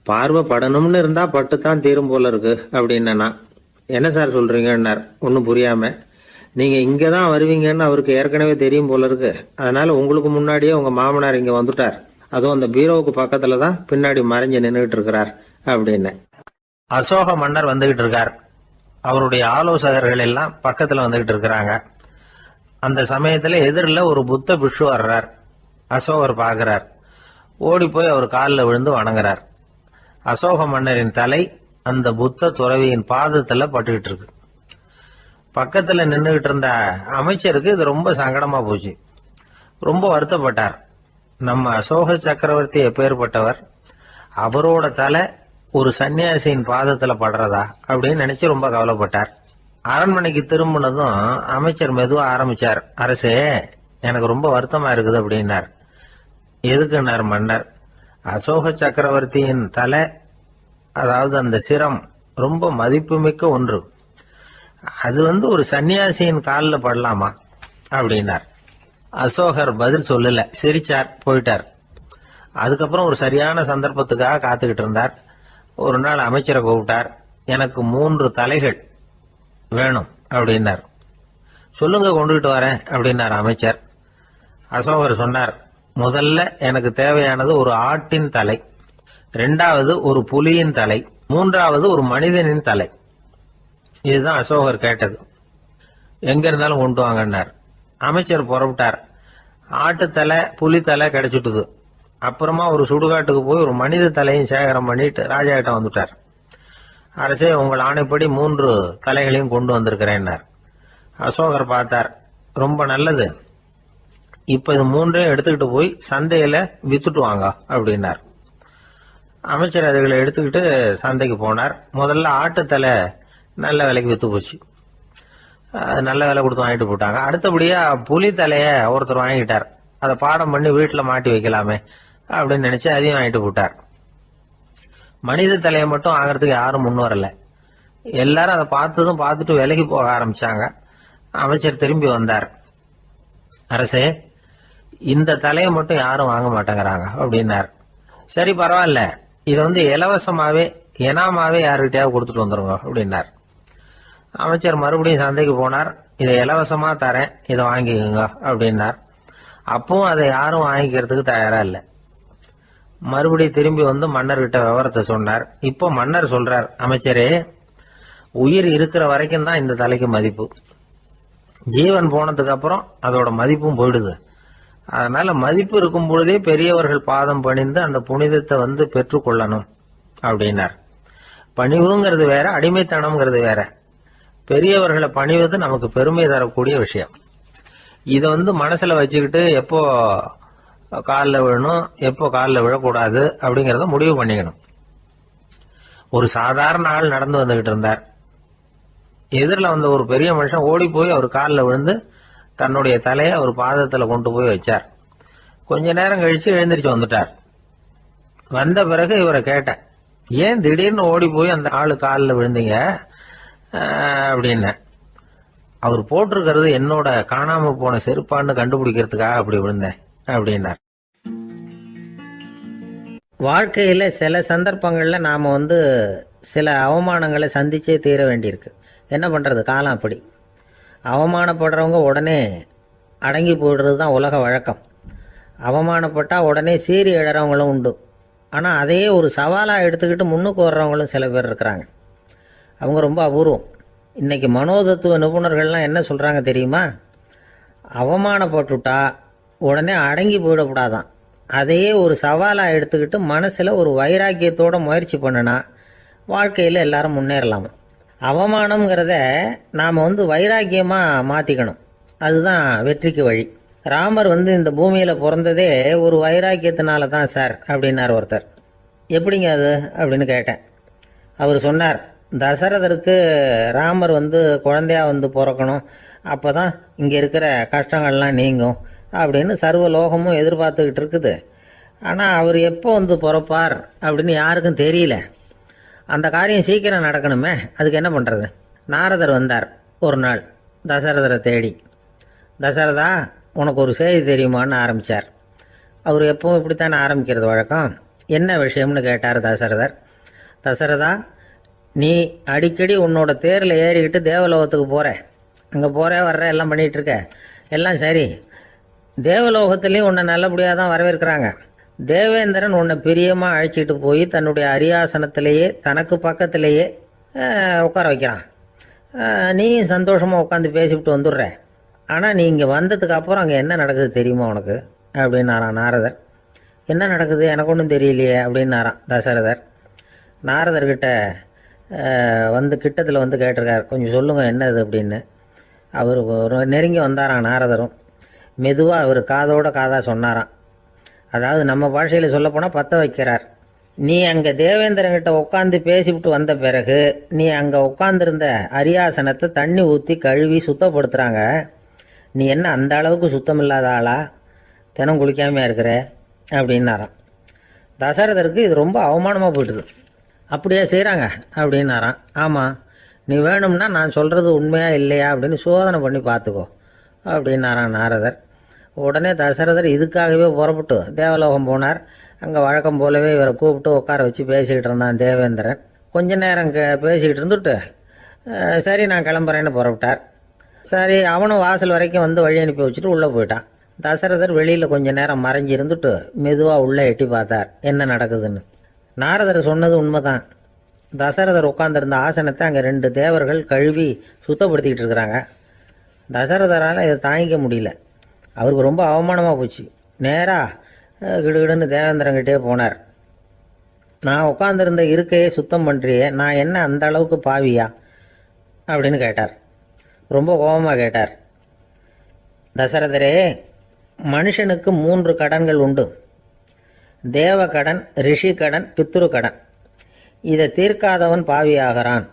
[SPEAKER 2] பார்வை படணும்னு இருந்தா பட்டுத்தான் தீரும் போல இருக்கு அப்படின்னா. என்ன சார் சொல்றீங்கன்னார் ஒன்னும் புரியாம. நீங்க இங்கதான் வருவீங்கன்னு அவருக்கு ஏற்கனவே தெரியும் போல இருக்கு. அதனால உங்களுக்கு முன்னாடியே உங்க மாமனார் இங்க வந்துட்டார். அதுவும் அந்த பீரோவுக்கு பக்கத்துலதான் பின்னாடி மறைஞ்சு நின்றுட்டு இருக்கிறார் அப்படின்னு.
[SPEAKER 1] அசோக மன்னர் வந்துகிட்டு இருக்கார். அவருடைய ஆலோசகர்கள் எல்லாம் பக்கத்துல வந்துகிட்டு இருக்கிறாங்க. அந்த சமயத்துல எதிரில் ஒரு புத்த பிக்ஷு வர்றார். அசோகர் பார்க்கிறார். ஓடி போய் அவர் காலில் விழுந்து வணங்குறார். அசோக மன்னரின் தலை அந்த புத்த துறவியின் பாதத்துல பட்டுக்கிட்டு இருக்கு. பக்கத்துல நின்றுகிட்டு இருந்த அமைச்சருக்கு இது ரொம்ப சங்கடமா போச்சு. ரொம்ப வருத்தப்பட்டார். நம்ம அசோக சக்கரவர்த்தி எப்பேற்பட்டவர், அவரோட தலை ஒரு சன்னியாசியின் பாதத்துல படுறதா அப்படின்னு நினைச்சு ரொம்ப கவலைப்பட்டார். அரண்மனைக்கு திரும்பினதும் அமைச்சர் மெதுவா ஆரம்பிச்சார். அரசே, எனக்கு ரொம்ப வருத்தமா இருக்குது அப்படின்னார். எதுக்குன்னார் மன்னர். அசோக சக்கரவர்த்தியின் தலை, அதாவது அந்த சிரம், ரொம்ப மதிப்புமிக்க ஒன்று. அது ஒரு சன்னியாசியின் காலில் படலாமா அப்படின்னார். அசோகர் பதில் சொல்லல, சிரிச்சார், போயிட்டார். அதுக்கப்புறம் ஒரு சரியான சந்தர்ப்பத்துக்காக காத்துக்கிட்டு இருந்தார். ஒரு நாள் அமைச்சரை கூப்பிட்டார். எனக்கு 3 தலைகள் வேணும் அப்படின்னார். சொல்லுங்க, கொண்டுகிட்டு வரேன் அப்படின்னார் அமைச்சர். அசோகர் சொன்னார், முதல்ல எனக்கு தேவையானது ஒரு ஆட்டின் தலை, 2வது ஒரு புலியின் தலை, 3வது ஒரு மனிதனின் தலை. இதுதான் அசோகர் கேட்டது. எங்க இருந்தாலும் கொண்டு வாங்கன்னார். அமைச்சர் புறப்பட்டார். ஆட்டுத்தலை, புலித்தலை கிடைச்சிட்டுது. அப்புறமா ஒரு சுடுகாட்டுக்கு போய் ஒரு மனித தலையும் சேகரம் பண்ணிட்டு ராஜா கிட்ட வந்துட்டார். அரசே, உங்கள் ஆணைப்படி 3 தலைகளையும் கொண்டு வந்திருக்கிறேன்னார். அசோகர் பார்த்தார். ரொம்ப நல்லது, இப்ப இது 3ஐயும் எடுத்துக்கிட்டு போய் சந்தையில வித்துட்டு வாங்க அப்படின்னார். அமைச்சர் அதுகளை எடுத்துக்கிட்டு சந்தைக்கு போனார். முதல்ல ஆட்டுத்தலை நல்ல விலைக்கு வித்து போச்சு. நல்ல விலை கொடுத்து வாங்கிட்டு போட்டாங்க. அடுத்தபடியா புலி தலைய ஒருத்தர் வாங்கிட்டார். அதை பாடம் பண்ணி வீட்டுல மாட்டி வைக்கலாமே அப்படின்னு நினைச்சு அதையும் வாங்கிட்டு போட்டார். மனித தலையை மட்டும் வாங்கறதுக்கு யாரும் முன் வரல. எல்லாரும் அதை பார்த்துட்டு விலைக்கு போக ஆரம்பிச்சாங்க. அமைச்சர் திரும்பி வந்தார். அரசே, இந்த தலையை மட்டும் யாரும் வாங்க மாட்டேங்கிறாங்க அப்படின்னார். சரி, பரவாயில்ல, இதை இலவசமாவே எனாமாவே யாருக்கிட்டையாவது கொடுத்துட்டு வந்துருங்க அப்படின்னார். அமைச்சர் மறுபடியும் சந்தைக்கு போனார். இதை இலவசமா தரேன், இதை வாங்கிக்கோங்க அப்படின்னார். அப்பவும் அதை யாரும் வாங்கிக்கிறதுக்கு தயாரா இல்லை. மறுபடியும் திரும்பி வந்து மன்னர்கிட்ட விவரத்தை சொன்னார். இப்போ மன்னர் சொல்றார், அமைச்சரே, உயிர் இருக்கிற வரைக்கும் தான் இந்த தலைக்கு மதிப்பு. ஜீவன் போனதுக்கு அப்புறம் அதோட மதிப்பும் போயிடுது. அதனால மதிப்பு இருக்கும் பொழுதே பெரியவர்கள் பாதம் பணிந்து அந்த புனிதத்தை பெற்றுக்கொள்ளணும் அப்படின்னார். பணிவுங்கிறது வேற, அடிமைத்தனம்ங்கிறது வேற. பெரியவர்களை பணிவது நமக்கு பெருமை தரக்கூடிய விஷயம். இதை மனசுல வச்சுக்கிட்டு எப்போ காலில் விழணும், எப்போ காலில் விழக்கூடாது அப்படிங்கிறத முடிவு பண்ணிக்கணும். ஒரு சாதாரண ஆள் நடந்து வந்துகிட்டு இருந்தார். எதிரில் வந்த ஒரு பெரிய மனுஷன் ஓடி போய் அவர் காலில் விழுந்து தன்னுடைய தலையை அவர் பாதத்தில் கொண்டு போய் வச்சார். கொஞ்ச நேரம் கழிச்சு எழுந்திரிச்சு வந்துட்டார். வந்த பிறகு இவரை கேட்டேன், ஏன் திடீர்னு ஓடி போய் அந்த ஆளு காலில் விழுந்தீங்க அப்படின்னு. அவர் போட்டிருக்கிறது என்னோட காணாம போன செருப்பான்னு கண்டுபிடிக்கிறதுக்காக அப்படி விழுந்தேன் அப்படின்னார்.
[SPEAKER 3] வாழ்க்கையில் சில சந்தர்ப்பங்களில் நாம் சில அவமானங்களை சந்திச்சே தீர வேண்டியிருக்கு. என்ன பண்ணுறது, காலம் அப்படி. அவமானப்படுறவங்க உடனே அடங்கி போயிடுறது தான் உலக வழக்கம். அவமானப்பட்டால் உடனே சீறி எழறவங்களும் உண்டு. ஆனால் அதையே ஒரு சவாலாக எடுத்துக்கிட்டு முன்னுக்கு வர்றவங்களும் சில பேர் இருக்கிறாங்க. அவங்க ரொம்ப அபூர்வம். இன்றைக்கி மனோதத்துவ நிபுணர்கள்லாம் என்ன சொல்கிறாங்க தெரியுமா? அவமானப்பட்டுட்டா உடனே அடங்கி போயிடக்கூடாதான். அதையே ஒரு சவாலாக எடுத்துக்கிட்டு மனசில் ஒரு வைராக்கியத்தோட முயற்சி பண்ணினா வாழ்க்கையில் எல்லாரும் முன்னேறலாமா. அவமானங்கிறத நாம் வைராக்கியமாக மாற்றிக்கணும். அதுதான் வெற்றிக்கு வழி. ராமர் இந்த பூமியில் பிறந்ததே ஒரு வைராக்கியத்தினால தான் சார் அப்படின்னார் ஒருத்தர். எப்படிங்க அது அப்படின்னு கேட்டேன். அவர் சொன்னார், தசரதருக்கு ராமர் குழந்தையா பிறக்கணும், அப்போ தான் இங்கே இருக்கிற கஷ்டங்கள்லாம் நீங்கும் அப்படின்னு சர்வ லோகமும் எதிர்பார்த்துக்கிட்டு இருக்குது. ஆனால் அவர் எப்போ பிறப்பார் அப்படின்னு யாருக்கும் தெரியல. அந்த காரியம் சீக்கிரம் நடக்கணுமே, அதுக்கு என்ன பண்ணுறது? நாரதர் வந்தார் ஒரு நாள் தசரதரை தேடி. தசரதா, உனக்கு ஒரு செய்தி தெரியுமான்னு ஆரம்பித்தார். அவர் எப்பவும் இப்படித்தானே ஆரம்பிக்கிறது வழக்கம். என்ன விஷயம்னு கேட்டார் தசரதர். தசரதா, நீ அடிக்கடி உன்னோட தேரில் ஏறிக்கிட்டு தேவலோகத்துக்கு போகிற, அங்கே போகிற வர்ற எல்லாம் பண்ணிகிட்ருக்க, எல்லாம் சரி. தேவலோகத்துலேயும் உன்னை நல்லபடியாக தான் வரவேற்கிறாங்க. தேவேந்திரன் உன்னை பிரியமாக அழைச்சிட்டு போய் தன்னுடைய அரியாசனத்திலேயே தனக்கு பக்கத்திலேயே உட்கார வைக்கிறான். நீயும் சந்தோஷமாக உட்காந்து பேசிவிட்டு வந்துடுற. ஆனால் நீ இங்கே வந்ததுக்கு அப்புறம் அங்கே என்ன நடக்குது தெரியுமா உனக்கு அப்படின்னாரான் நாரதர். என்ன நடக்குது எனக்கு ஒன்றும் தெரியலையே அப்படின்னாரான் தசரதர். நாரதர்கிட்ட வந்து கிட்டத்தில் வந்து கேட்டிருக்கார், கொஞ்சம் சொல்லுங்கள் என்னது அப்படின்னு. அவர் நெருங்கி வந்தாரான் நாரதரும். மெதுவாக அவர் காதோட காதாக சொன்னாராம். அதாவது நம்ம பாஷையில் சொல்லப்போனால் பற்ற வைக்கிறார். நீ அங்கே தேவேந்திரங்கிட்ட உட்காந்து பேசிவிட்டு வந்த பிறகு நீ அங்கே உட்காந்துருந்த அரியாசனத்தை தண்ணி ஊற்றி கழுவி சுத்தப்படுத்துகிறாங்க. நீ என்ன அந்த அளவுக்கு சுத்தம் இல்லாத ஆளா, தினம் குளிக்காமையாக இருக்கிற அப்படின்னாராம். தசரதருக்கு இது ரொம்ப அவமானமாக போயிட்டுது. அப்படியே செய்கிறாங்க அப்படின்னாராம். ஆமாம், நீ வேணும்னா நான் சொல்கிறது உண்மையா இல்லையா அப்படின்னு சோதனை பண்ணி பார்த்துக்கோ அப்படின்னாரான் நாரதர். உடனே தசரதர் இதுக்காகவே புறப்பட்டு தேவலோகம் போனார். அங்கே வழக்கம் போலவே இவரை கூப்பிட்டு உட்கார வச்சு பேசிக்கிட்டு இருந்தான் தேவேந்திரன். கொஞ்ச நேரம் பேசிக்கிட்டு இருந்துட்டு சரி நான் கிளம்புறேன்னு புறப்பட்டார். சரி, அவனும் வாசல் வரைக்கும் வந்து வழி அனுப்பி வச்சுட்டு உள்ளே போயிட்டான். தசரதர் வெளியில் கொஞ்ச நேரம் மறைஞ்சி இருந்துட்டு மெதுவாக உள்ளே எட்டி பார்த்தார் என்ன நடக்குதுன்னு. நாரதர் சொன்னது உண்மைதான். தசரதர் உட்காந்துருந்த ஆசனத்தை அங்கே 2 தேவர்கள் கழுவி சுத்தப்படுத்திக்கிட்டு இருக்கிறாங்க. தசரதரால் இதை தாங்கிக்க முடியல. அவருக்கு ரொம்ப அவமானமாக போச்சு. நேராக கிடுகிடுன்னு தேவேந்திரங்கிட்டே போனார். நான் உட்காந்துருந்த இருக்கையே சுத்தம் பண்ணுறியே, நான் என்ன அந்த அளவுக்கு பாவியா அப்படின்னு கேட்டார். ரொம்ப கோபமாக கேட்டார். தசரதரே, மனுஷனுக்கு 3 கடன்கள் உண்டு. தேவ கடன், ரிஷி கடன், பித்ரு கடன். இதை தீர்க்காதவன் பாவியாகிறான்.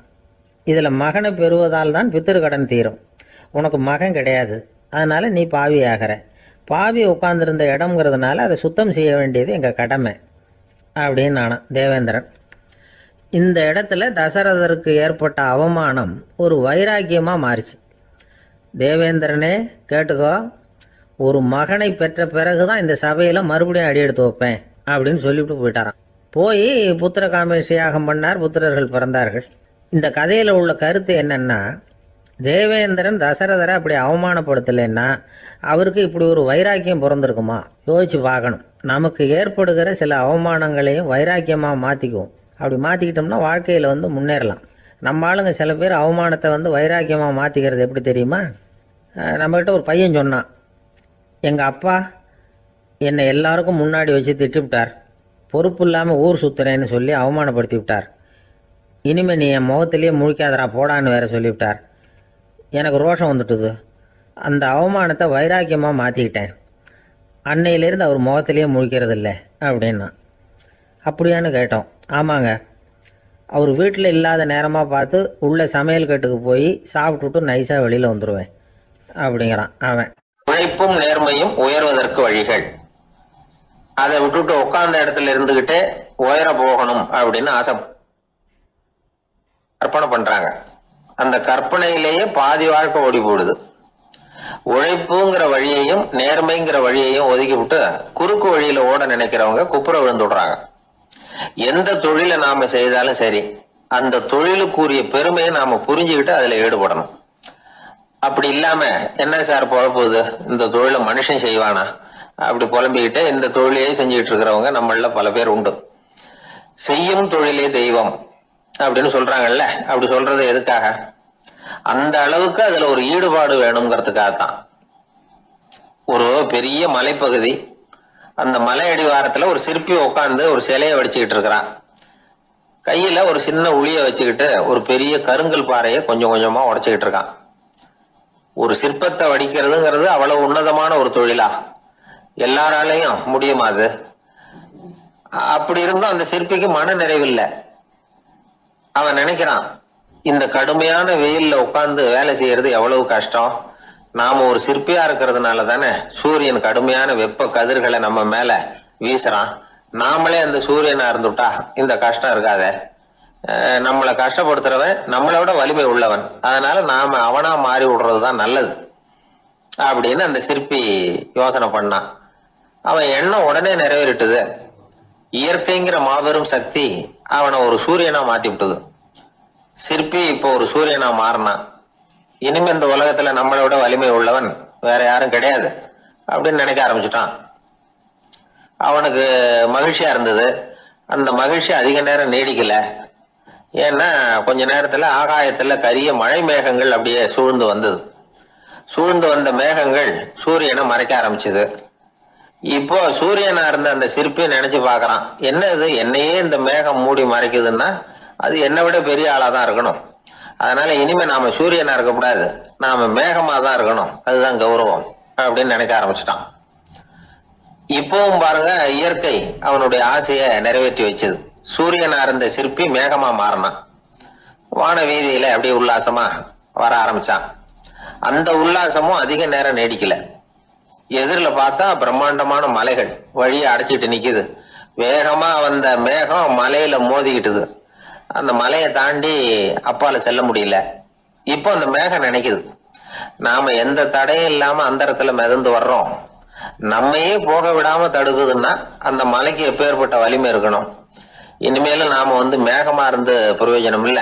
[SPEAKER 3] இதில் மகனை பெறுவதால் தான் பித்ரு கடன் தீரும். உனக்கு மகன் கிடையாது, அதனால் நீ பாவியாகிற. பாவி உட்கார்ந்துருந்த இடம்ங்கிறதுனால அதை சுத்தம் செய்ய வேண்டியது எங்கள் கடமை அப்படின்னு நானான் தேவேந்திரன். இந்த இடத்துல தசரதருக்கு ஏற்பட்ட அவமானம் ஒரு வைராக்கியமாக மாறிச்சு. தேவேந்திரனே கேட்டுக்கோ, ஒரு மகனை பெற்ற பிறகு தான் இந்த சபையில் மறுபடியும் அடி எடுத்து வைப்பேன் அப்படின்னு சொல்லிவிட்டு போயிட்டாரான். போய் புத்திர காமேஷ் யாகம் பண்ணார். புத்திரர்கள் பிறந்தார்கள். இந்த கதையில் உள்ள கருத்து என்னன்னா, தேவேந்திரன் தசரதரை அப்படி அவமானப்படுத்தலைன்னா அவருக்கு இப்படி ஒரு வைராக்கியம் பிறந்திருக்குமா யோசிச்சு பார்க்கணும். நமக்கு ஏற்படுகிற சில அவமானங்களையும் வைராக்கியமாக மாற்றிக்குவோம். அப்படி மாற்றிக்கிட்டோம்னா வாழ்க்கையில் வந்து முன்னேறலாம். நம்ம ஆளுங்க சில பேர் அவமானத்தை வந்து வைராக்கியமாக மாற்றிக்கிறது எப்படி தெரியுமா? நம்மகிட்ட ஒரு பையன் சொன்னான், எங்கள் அப்பா என்னை எல்லாருக்கும் முன்னாடி வச்சு திட்டிவிட்டார், பொறுப்பு இல்லாமல் ஊர் சுற்றுறேன்னு சொல்லி அவமானப்படுத்தி விட்டார். இனிமேல் நீ என் முகத்திலேயே முழிக்காதரா போடான்னு வேற சொல்லிவிட்டார். எனக்கு ரோஷம் வந்துட்டுது. அந்த அவமானத்தை வைராக்கியமாக மாற்றிக்கிட்டேன். அன்னையிலேருந்து அவர் முகத்திலேயே முழிக்கிறது இல்லை அப்படின்னா. அப்படியான்னு கேட்டோம். ஆமாங்க, அவர் வீட்டில் இல்லாத நேரமாக பார்த்து உள்ள சமையல் கட்டுக்கு போய் சாப்பிட்டுட்டு நைஸாக வெளியில் வந்துடுவேன் அப்படிங்கிறான் அவன்.
[SPEAKER 2] உழைப்பும் நேர்மையும் உயர்வதற்கு வழிகள். அதை விட்டுட்டு உட்கார்ந்த இடத்துல இருந்துகிட்டே உயர போகணும் அப்படின்னு ஆசை கற்பனை பண்றாங்க. அந்த கற்பனையிலேயே பாதி வாழ்க்கை ஓடி போடுது. உழைப்புங்கிற வழியையும் நேர்மைங்கிற வழியையும் ஒதுக்கி விட்டு குறுக்கு வழியில ஓட நினைக்கிறவங்க குப்புற விழுந்துடுறாங்க. எந்த தொழிலை நாம செய்தாலும் சரி, அந்த தொழிலுக்குரிய பெருமையை நாம புரிஞ்சுக்கிட்டு அதுல ஈடுபடணும். அப்படி இல்லாம என்ன சார் பொழப்புது, இந்த தொழிலை மனுஷன் செய்வானா அப்படி புலம்பிக்கிட்டு இந்த தொழிலையே செஞ்சுக்கிட்டு இருக்கிறவங்க நம்மள பல பேர் உண்டு. செய்யும் தொழிலே தெய்வம் அப்படின்னு சொல்றாங்கல்ல, அப்படி சொல்றது எதுக்காக? அந்த அளவுக்கு அதுல ஒரு ஈடுபாடு வேணுங்கிறதுக்காகத்தான். ஒரு பெரிய மலைப்பகுதி, அந்த மலை அடிவாரத்துல ஒரு சிற்பி உட்காந்து ஒரு சிலையை வடிச்சுக்கிட்டு இருக்கிறான். கையில ஒரு சின்ன உளிய வச்சுக்கிட்டு ஒரு பெரிய கருங்கல் பாறையை கொஞ்சம் கொஞ்சமா உடைச்சுக்கிட்டு இருக்கான். ஒரு சிற்பத்தை வடிக்கிறதுங்கிறது அவ்வளவு உன்னதமான ஒரு தொழிலா? எல்லாராலையும் முடியுமா அது? அப்படி இருந்தும் அந்த சிற்பிக்கு மன நிறைவில்லை. அவன் நினைக்கிறான், இந்த கடுமையான வெயில்ல உட்கார்ந்து வேலை செய்யறது எவ்வளவு கஷ்டம். நாம ஒரு சிற்பியா இருக்கிறதுனால தானே சூரியன் கடுமையான வெப்ப கதிர்களை நம்ம மேல வீசுறான். நாமளே அந்த சூரியனா இருந்துட்டா இந்த கஷ்டம் இருக்காத. நம்மளை கஷ்டப்படுத்துறவன் நம்மளை விட வலிமை உள்ளவன். அதனால நாம அவனா மாறி விடுறதுதான் நல்லது அப்படின்னு அந்த சிற்பி யோசனை பண்ணான். அவன் எண்ணம் உடனே நிறைவேறிட்டுது. இயற்கைங்கிற மாபெரும் சக்தி அவனை ஒரு சூரியனா மாத்தி விட்டது. சிற்பி இப்போ ஒரு சூரியனா மாறினான். இனிமே இந்த உலகத்துல நம்மளை விட வலிமை உள்ளவன் வேற யாரும் கிடையாது அப்படின்னு நினைக்க ஆரம்பிச்சுட்டான். அவனுக்கு மகிழ்ச்சியா இருந்தது. அந்த மகிழ்ச்சி அதிக நேரம் நீடிக்கல. ஏன்னா கொஞ்ச நேரத்துல ஆகாயத்துல கரிய மழை மேகங்கள் அப்படியே சூழ்ந்து வந்தது. சூழ்ந்து வந்த மேகங்கள் சூரியனை மறைக்க ஆரம்பிச்சது. இப்போ சூரியனா இருந்த அந்த சிற்பி நினைச்சு பாக்குறான், என்ன இது, என்னையே இந்த மேகம் மூடி மறைக்குதுன்னா அது என்னை விட பெரிய ஆளா தான் இருக்கணும். அதனால இனிமே நாம சூரியனா இருக்கக்கூடாது, நாம மேகமா தான் இருக்கணும், அதுதான் கௌரவம் அப்படின்னு நினைக்க ஆரம்பிச்சிட்டான். இப்பவும் பாருங்க, இயற்கை அவனுடைய ஆசையை நிறைவேற்றி வச்சது. சூரியனா இருந்த சிற்பி மேகமா மாறினான். வான வீதியில அப்படியே உல்லாசமா வர ஆரம்பிச்சான். அந்த உல்லாசமும் அதிக நேரம் நீடிக்கல. எதிரில பார்த்தா பிரம்மாண்டமான மலைகள் வழியை அடைச்சிட்டு நிக்குது. வேகமா வந்த மேகம் மலையில மோதிக்கிட்டுது. அந்த மலையை தாண்டி அப்பால செல்ல முடியல. இப்போ அந்த மேகம் நினைக்குது, நாம எந்த தடையும் இல்லாம அந்த இடத்துல மிதந்து வர்றோம், நம்மையே போக விடாம தடுக்குதுன்னா அந்த மலைக்கு எப்பேற்பட்ட வலிமை இருக்கணும். இனிமேலும் நாம மேகமா இருந்து பிரயோஜனம் இல்ல,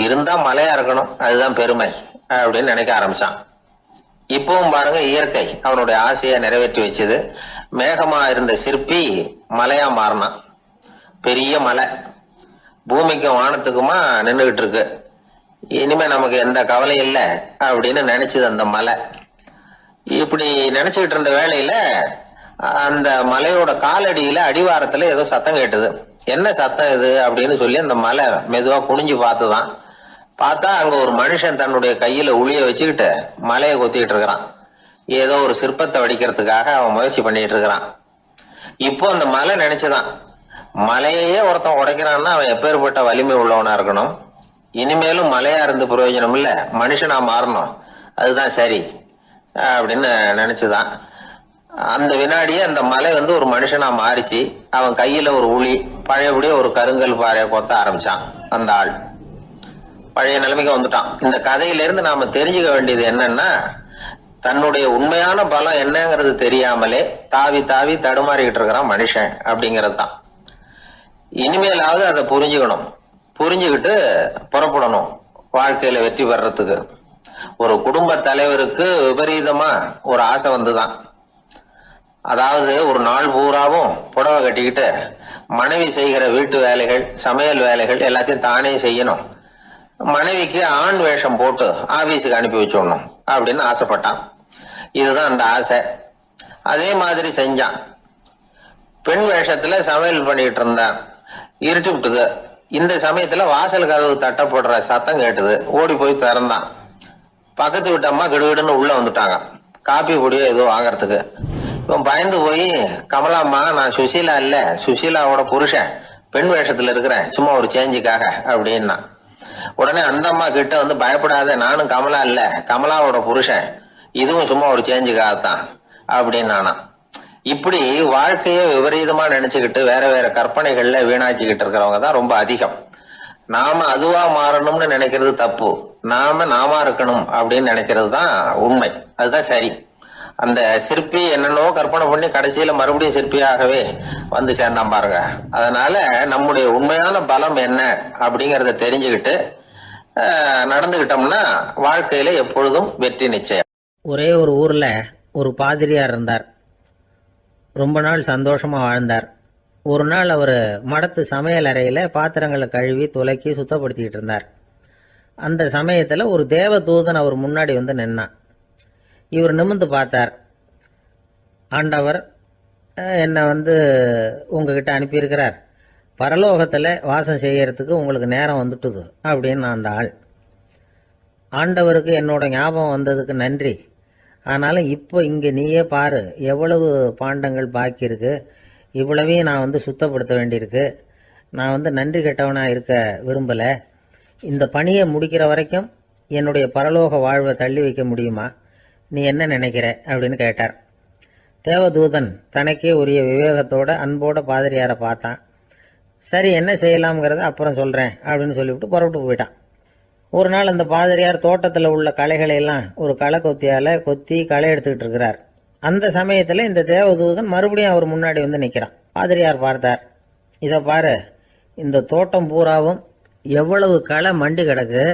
[SPEAKER 2] இருந்தா மலையா இருக்கணும், அதுதான் பெருமை அப்படின்னு நினைக்க ஆரம்பிச்சான். இப்பவும் பாருங்க, இயற்கை அவனுடைய ஆசையை நிறைவேற்றி வச்சது. மேகமா இருந்த சிற்பி மலையா மாறினான். பெரிய மலை பூமிக்கும் வானத்துக்குமா நின்றுகிட்டு இருக்கு. இனிமே நமக்கு எந்த கவலை இல்லை அப்படின்னு நினைச்சது அந்த மலை. இப்படி நினைச்சுக்கிட்டு இருந்த வேளையில அந்த மலையோட காலடியில அடிவாரத்துல ஏதோ சத்தம் கேட்டது. என்ன சத்தம் இது அப்படின்னு சொல்லி அந்த மலை மெதுவா குனிஞ்சு பார்த்துதான். பார்த்தா அங்க ஒரு மனுஷன் தன்னுடைய கையில உளிய வச்சுக்கிட்டு மலையை கொத்திக்கிட்டு இருக்கிறான். ஏதோ ஒரு சிற்பத்தை வடிக்கிறதுக்காக அவன் முயற்சி பண்ணிட்டு இருக்கிறான். இப்போ அந்த மலை நினைச்சுதான், மலையே ஒருத்தன் உடைக்கிறான்னா அவன் எப்பேற்பட்ட வலிமை உள்ளவனா இருக்கணும். இனிமேலும் மலையா இருந்து பிரயோஜனம் இல்ல, மனுஷனா மாறணும், அதுதான் சரி அப்படின்னு நினைச்சுதான். அந்த வினாடியே அந்த மலை ஒரு மனுஷனா மாறிச்சு. அவன் கையில ஒரு உளி, பழையபடியே ஒரு கருங்கல் பாறையை கொத்த ஆரம்பிச்சான். அந்த ஆள் பழைய நிலைமைக்கு வந்துட்டான். இந்த கதையிலிருந்து நாம தெரிஞ்சுக்க வேண்டியது என்னன்னா, தன்னுடைய உண்மையான பலம் என்னங்கிறது தெரியாமலே தாவி தாவி தடுமாறிக்கிட்டு இருக்கிறான் மனுஷன் அப்படிங்கிறது தான். இனிமேலாவது அதை புரிஞ்சுக்கணும். புரிஞ்சுக்கிட்டு புறப்படணும் வாழ்க்கையில வெற்றி பெறறதுக்கு. ஒரு குடும்ப தலைவருக்கு விபரீதமா ஒரு ஆசை வந்துதான். அதாவது ஒரு நாள் பூராவும் புடவை கட்டிக்கிட்டு மனைவி செய்கிற வீட்டு வேலைகள், சமையல் வேலைகள் எல்லாத்தையும் தானே செய்யணும். மனைவிக்கு ஆண் வேஷம் போட்டு ஆபீஸுக்கு அனுப்பி வச்சுடணும் அப்படின்னு ஆசைப்பட்டான். இதுதான் அந்த ஆசை. அதே மாதிரி செஞ்சான். பெண் வேஷத்துல சமையல் பண்ணிட்டு இருந்தான். இருட்டி விட்டுது. இந்த சமயத்துல வாசல் கதவு தட்டப்படுற சத்தம் கேட்டுது. ஓடி போய் திறந்தான். பக்கத்து வீட்டு அம்மா கிடுகிடுன்னு உள்ள வந்துட்டாங்க, காப்பி பொடியோ ஏதோ வாங்கறதுக்கு. இவன் பயந்து போய், கமலாம்மா, நான் சுசீலா இல்ல, சுசீலாவோட புருஷன், பெண் வேஷத்துல இருக்கிறேன், சும்மா ஒரு சேஞ்சுக்காக அப்படின்னா. உடனே அந்த அம்மா கிட்ட பயப்படாத, நானும் கமலா இல்ல, கமலாவோட புருஷன், இதுவும் சும்மா ஒரு சேஞ்சுக்காகத்தான் அப்படின்னானா. இப்படி வாழ்க்கைய விபரீதமா நினைச்சுக்கிட்டு வேற வேற கற்பனைகள்ல வீணாக்கிக்கிட்டு இருக்கிறவங்க தான் ரொம்ப அதிகம். நாம அதுவா மாறணும்னு நினைக்கிறது தப்பு. நாம இருக்கணும் அப்படின்னு நினைக்கிறது தான் உண்மை, அதுதான் சரி. அந்த சிற்பி என்னென்னோ கற்பனை பண்ணி கடைசியில மறுபடியும் சிற்பியாகவே சேர்ந்தான் பாருங்க. அதனால நம்முடைய உண்மையான பலம் என்ன அப்படிங்கறத தெரிஞ்சுக்கிட்டு நடந்துகிட்டோம்னா வாழ்க்கையில எப்பொழுதும் வெற்றி நிச்சயம்.
[SPEAKER 3] ஒரே ஒரு ஊர்ல ஒரு பாதிரியார் இருந்தார். ரொம்ப நாள் சந்தோஷமா வாழ்ந்தார். ஒரு நாள் அவர் மடத்து சமையல் அறையில பாத்திரங்களை கழுவி துலக்கி சுத்தப்படுத்திக்கிட்டு இருந்தார். அந்த சமயத்துல ஒரு தேவதூதன் அவர் முன்னாடி நின்னான். இவர் நிமிர்ந்து பார்த்தார். ஆண்டவர் என்னை உங்ககிட்ட அனுப்பியிருக்கிறார், பரலோகத்தில் வாசம் செய்யறதுக்கு உங்களுக்கு நேரம் வந்துட்டுது அப்படின்னு அந்த ஆள். ஆண்டவருக்கு என்னோட ஞாபகம் வந்ததுக்கு நன்றி. ஆனாலும் இப்போ இங்கே நீயே பாரு, எவ்வளவு பாண்டங்கள் பாக்கி இருக்கு, இவ்வளவையும் நான் சுத்தப்படுத்த வேண்டியிருக்கு. நான் நன்றி கெட்டவனாக இருக்க விரும்பலை. இந்த பணியை முடிக்கிற வரைக்கும் என்னுடைய பரலோக வாழ்வை தள்ளி வைக்க முடியுமா? நீ என்ன நினைக்கிற அப்படின்னு கேட்டார். தேவதூதன் தனக்கே உரிய விவேகத்தோட அன்போட பாதிரியாரை பார்த்தான். சரி, என்ன செய்யலாம்ங்கிறத அப்புறம் சொல்கிறேன் அப்படின்னு சொல்லிவிட்டு புறப்பட்டு போயிட்டான். ஒரு நாள் அந்த பாதிரியார் தோட்டத்தில் உள்ள களைகளை எல்லாம் ஒரு களை கொத்தியால் கொத்தி களை எடுத்துக்கிட்டு இருக்கிறார். அந்த சமயத்தில் இந்த தேவதூதன் மறுபடியும் அவர் முன்னாடி வந்து நிற்கிறான். பாதிரியார் பார்த்தார். இதை பாரு, இந்த தோட்டம் பூராவும் எவ்வளவு களை மண்டி கிடக்கு,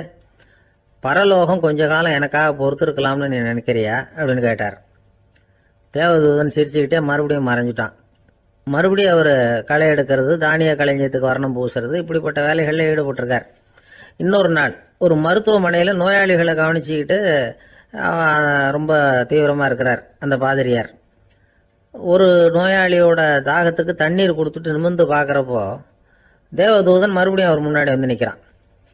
[SPEAKER 3] பரலோகம் கொஞ்ச காலம் எனக்காக பொறுத்திருக்கலாம்னு நீ நினைக்கிறியா அப்படின்னு கேட்டார். தேவதூதன் சிரிச்சுக்கிட்டே மறுபடியும் மறைஞ்சிட்டான். மறுபடியும் அவர் களை எடுக்கிறது, தானிய களஞ்சியத்துக்கு வர்ணம் பூசுறது, இப்படிப்பட்ட வேலைகளில் ஈடுபட்டிருக்கார். இன்னொரு நாள் ஒரு மருத்துவமனையில் நோயாளிகளை கவனிச்சுக்கிட்டு ரொம்ப தீவிரமாக இருக்கிறார் அந்த பாதிரியார். ஒரு நோயாளியோட தாகத்துக்கு தண்ணீர் கொடுத்துட்டு நிமிர்ந்து பார்க்குறப்போ தேவதூதன் மறுபடியும் அவர் முன்னாடி வந்து நிற்கிறான்.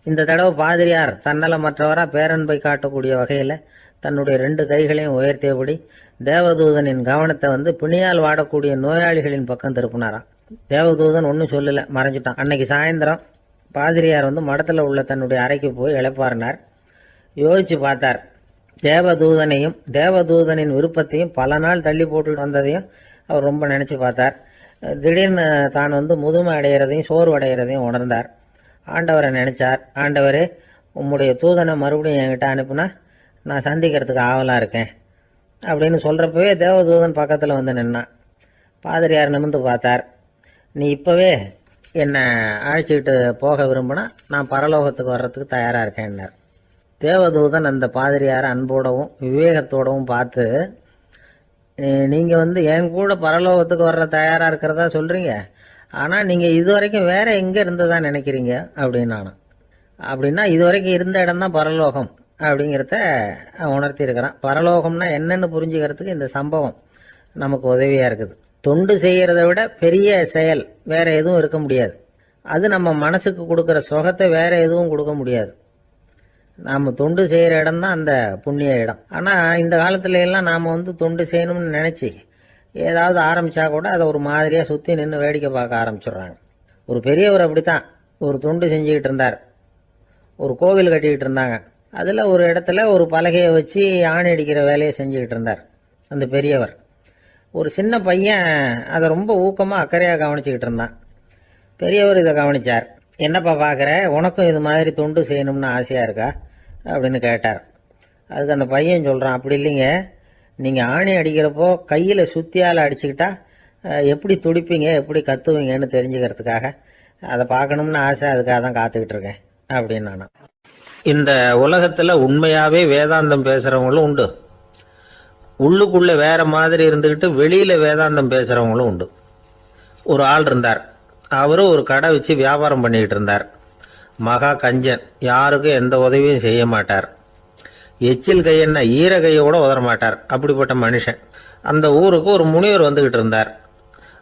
[SPEAKER 3] இந்த தடவை பாதிரியார் தன்னலமற்றவராக பேரன்பை காட்டக்கூடிய வகையில் தன்னுடைய 2 கைகளையும் உயர்த்தியபடி தேவதூதனின் கவனத்தை வந்து பிணியால் வாடக்கூடிய நோயாளிகளின் பக்கம் திருப்பினாராம். தேவதூதன் ஒன்றும் சொல்லலை, மறைஞ்சிட்டான். அன்னைக்கு சாயந்தரம் பாதிரியார் வந்து மடத்தில் உள்ள தன்னுடைய அறைக்கு போய் இளைப்பாறினார். யோசிச்சு பார்த்தார். தேவதூதனையும் தேவதூதனின் விருப்பத்தையும் பல நாள் தள்ளி போட்டு வந்ததையும் அவர் ரொம்ப நினச்சி பார்த்தார். திடீர்னு தான் வந்து முதுமை அடைகிறதையும் சோர்வு அடைகிறதையும் உணர்ந்தார். ஆண்டவரை நினைச்சார். ஆண்டவரே, உம்முடைய தூதனை மறுபடியும் என்கிட்ட அனுப்புனா நான் சந்திக்கிறதுக்கு ஆவலாக இருக்கேன் அப்படின்னு சொல்கிறப்பவே தேவதூதன் பக்கத்தில் வந்து நின்னான். பாதிரியார் நிமிர்ந்து பார்த்தார். நீ இப்போவே என்னை அழைச்சிக்கிட்டு போக விரும்பினா நான் பரலோகத்துக்கு வர்றதுக்கு தயாராக இருக்கேன்னார். தேவதூதன் அந்த பாதிரியாரை அன்போடவும் விவேகத்தோடவும் பார்த்து, நீங்கள் வந்து என் கூட பரலோகத்துக்கு வர்ற தயாராக இருக்கிறதா சொல்கிறீங்க, ஆனால் நீங்கள் இது வரைக்கும் வேறு எங்கே இருந்ததா நினைக்கிறீங்க அப்படின்னானா. அப்படின்னா இது வரைக்கும் இருந்த இடம் தான் பரலோகம் அப்படிங்கிறத உணர்த்தியிருக்கிறான். பரலோகம்னா என்னன்னு புரிஞ்சுக்கிறதுக்கு இந்த சம்பவம் நமக்கு உதவியாக இருக்குது. தொண்டு செய்கிறத விட பெரிய செயல் வேறு எதுவும் இருக்க முடியாது. அது நம்ம மனசுக்கு கொடுக்குற சுகத்தை வேறு எதுவும் கொடுக்க முடியாது. நாம் தொண்டு செய்கிற இடம் தான் அந்த புண்ணிய இடம். ஆனால் இந்த காலத்துல எல்லாம் நாம் வந்து தொண்டு செய்யணும்னு நினச்சி ஏதாவது ஆரம்பித்தா கூட அதை ஒரு மாதிரியாக சுற்றி நின்று வேடிக்கை பார்க்க ஆரம்பிச்சிடுறாங்க. ஒரு பெரியவர் அப்படித்தான் ஒரு தொண்டு செஞ்சுக்கிட்டு இருந்தார். ஒரு கோவில் கட்டிக்கிட்டு இருந்தாங்க. அதில் ஒரு இடத்துல ஒரு பலகையை வச்சு ஆணி அடிக்கிற வேலையை செஞ்சுக்கிட்டு இருந்தார் அந்த பெரியவர். ஒரு சின்ன பையன் அதை ரொம்ப ஊக்கமாக அக்கறையாக கவனிச்சுக்கிட்டு இருந்தான். பெரியவர் இதை கவனித்தார். என்னப்பா பார்க்குற, உனக்கும் இது மாதிரி தொண்டு செய்யணும்னு ஆசையாக இருக்கா அப்படின்னு கேட்டார். அதுக்கு அந்த பையன் சொல்கிறான், அப்படி இல்லைங்க, நீங்கள் ஆணி அடிக்கிறப்போ கையில் சுத்தியால் அடிச்சுக்கிட்டா எப்படி துடிப்பீங்க, எப்படி கத்துவீங்கன்னு தெரிஞ்சுக்கிறதுக்காக அதை பார்க்கணும்னு ஆசை, அதுக்காக தான் காத்துக்கிட்டு இருக்கேன் அப்படின்னு நான்.
[SPEAKER 2] இந்த உலகத்தில் உண்மையாகவே வேதாந்தம் பேசுகிறவங்களும் உண்டு, உள்ளுக்குள்ளே வேற மாதிரி இருந்துக்கிட்டு வெளியில் வேதாந்தம் பேசுகிறவங்களும் உண்டு. ஒரு ஆள் இருந்தார். அவரும் ஒரு கடை வச்சு வியாபாரம் பண்ணிக்கிட்டு இருந்தார். மகா கஞ்சன், யாருக்கும் எந்த உதவியும் செய்ய மாட்டார். எச்சில் கையென்ன ஈர கையோட உதற மாட்டார். அப்படிப்பட்ட மனுஷன். அந்த ஊருக்கு ஒரு முனிவர் வந்துக்கிட்டு இருந்தார்.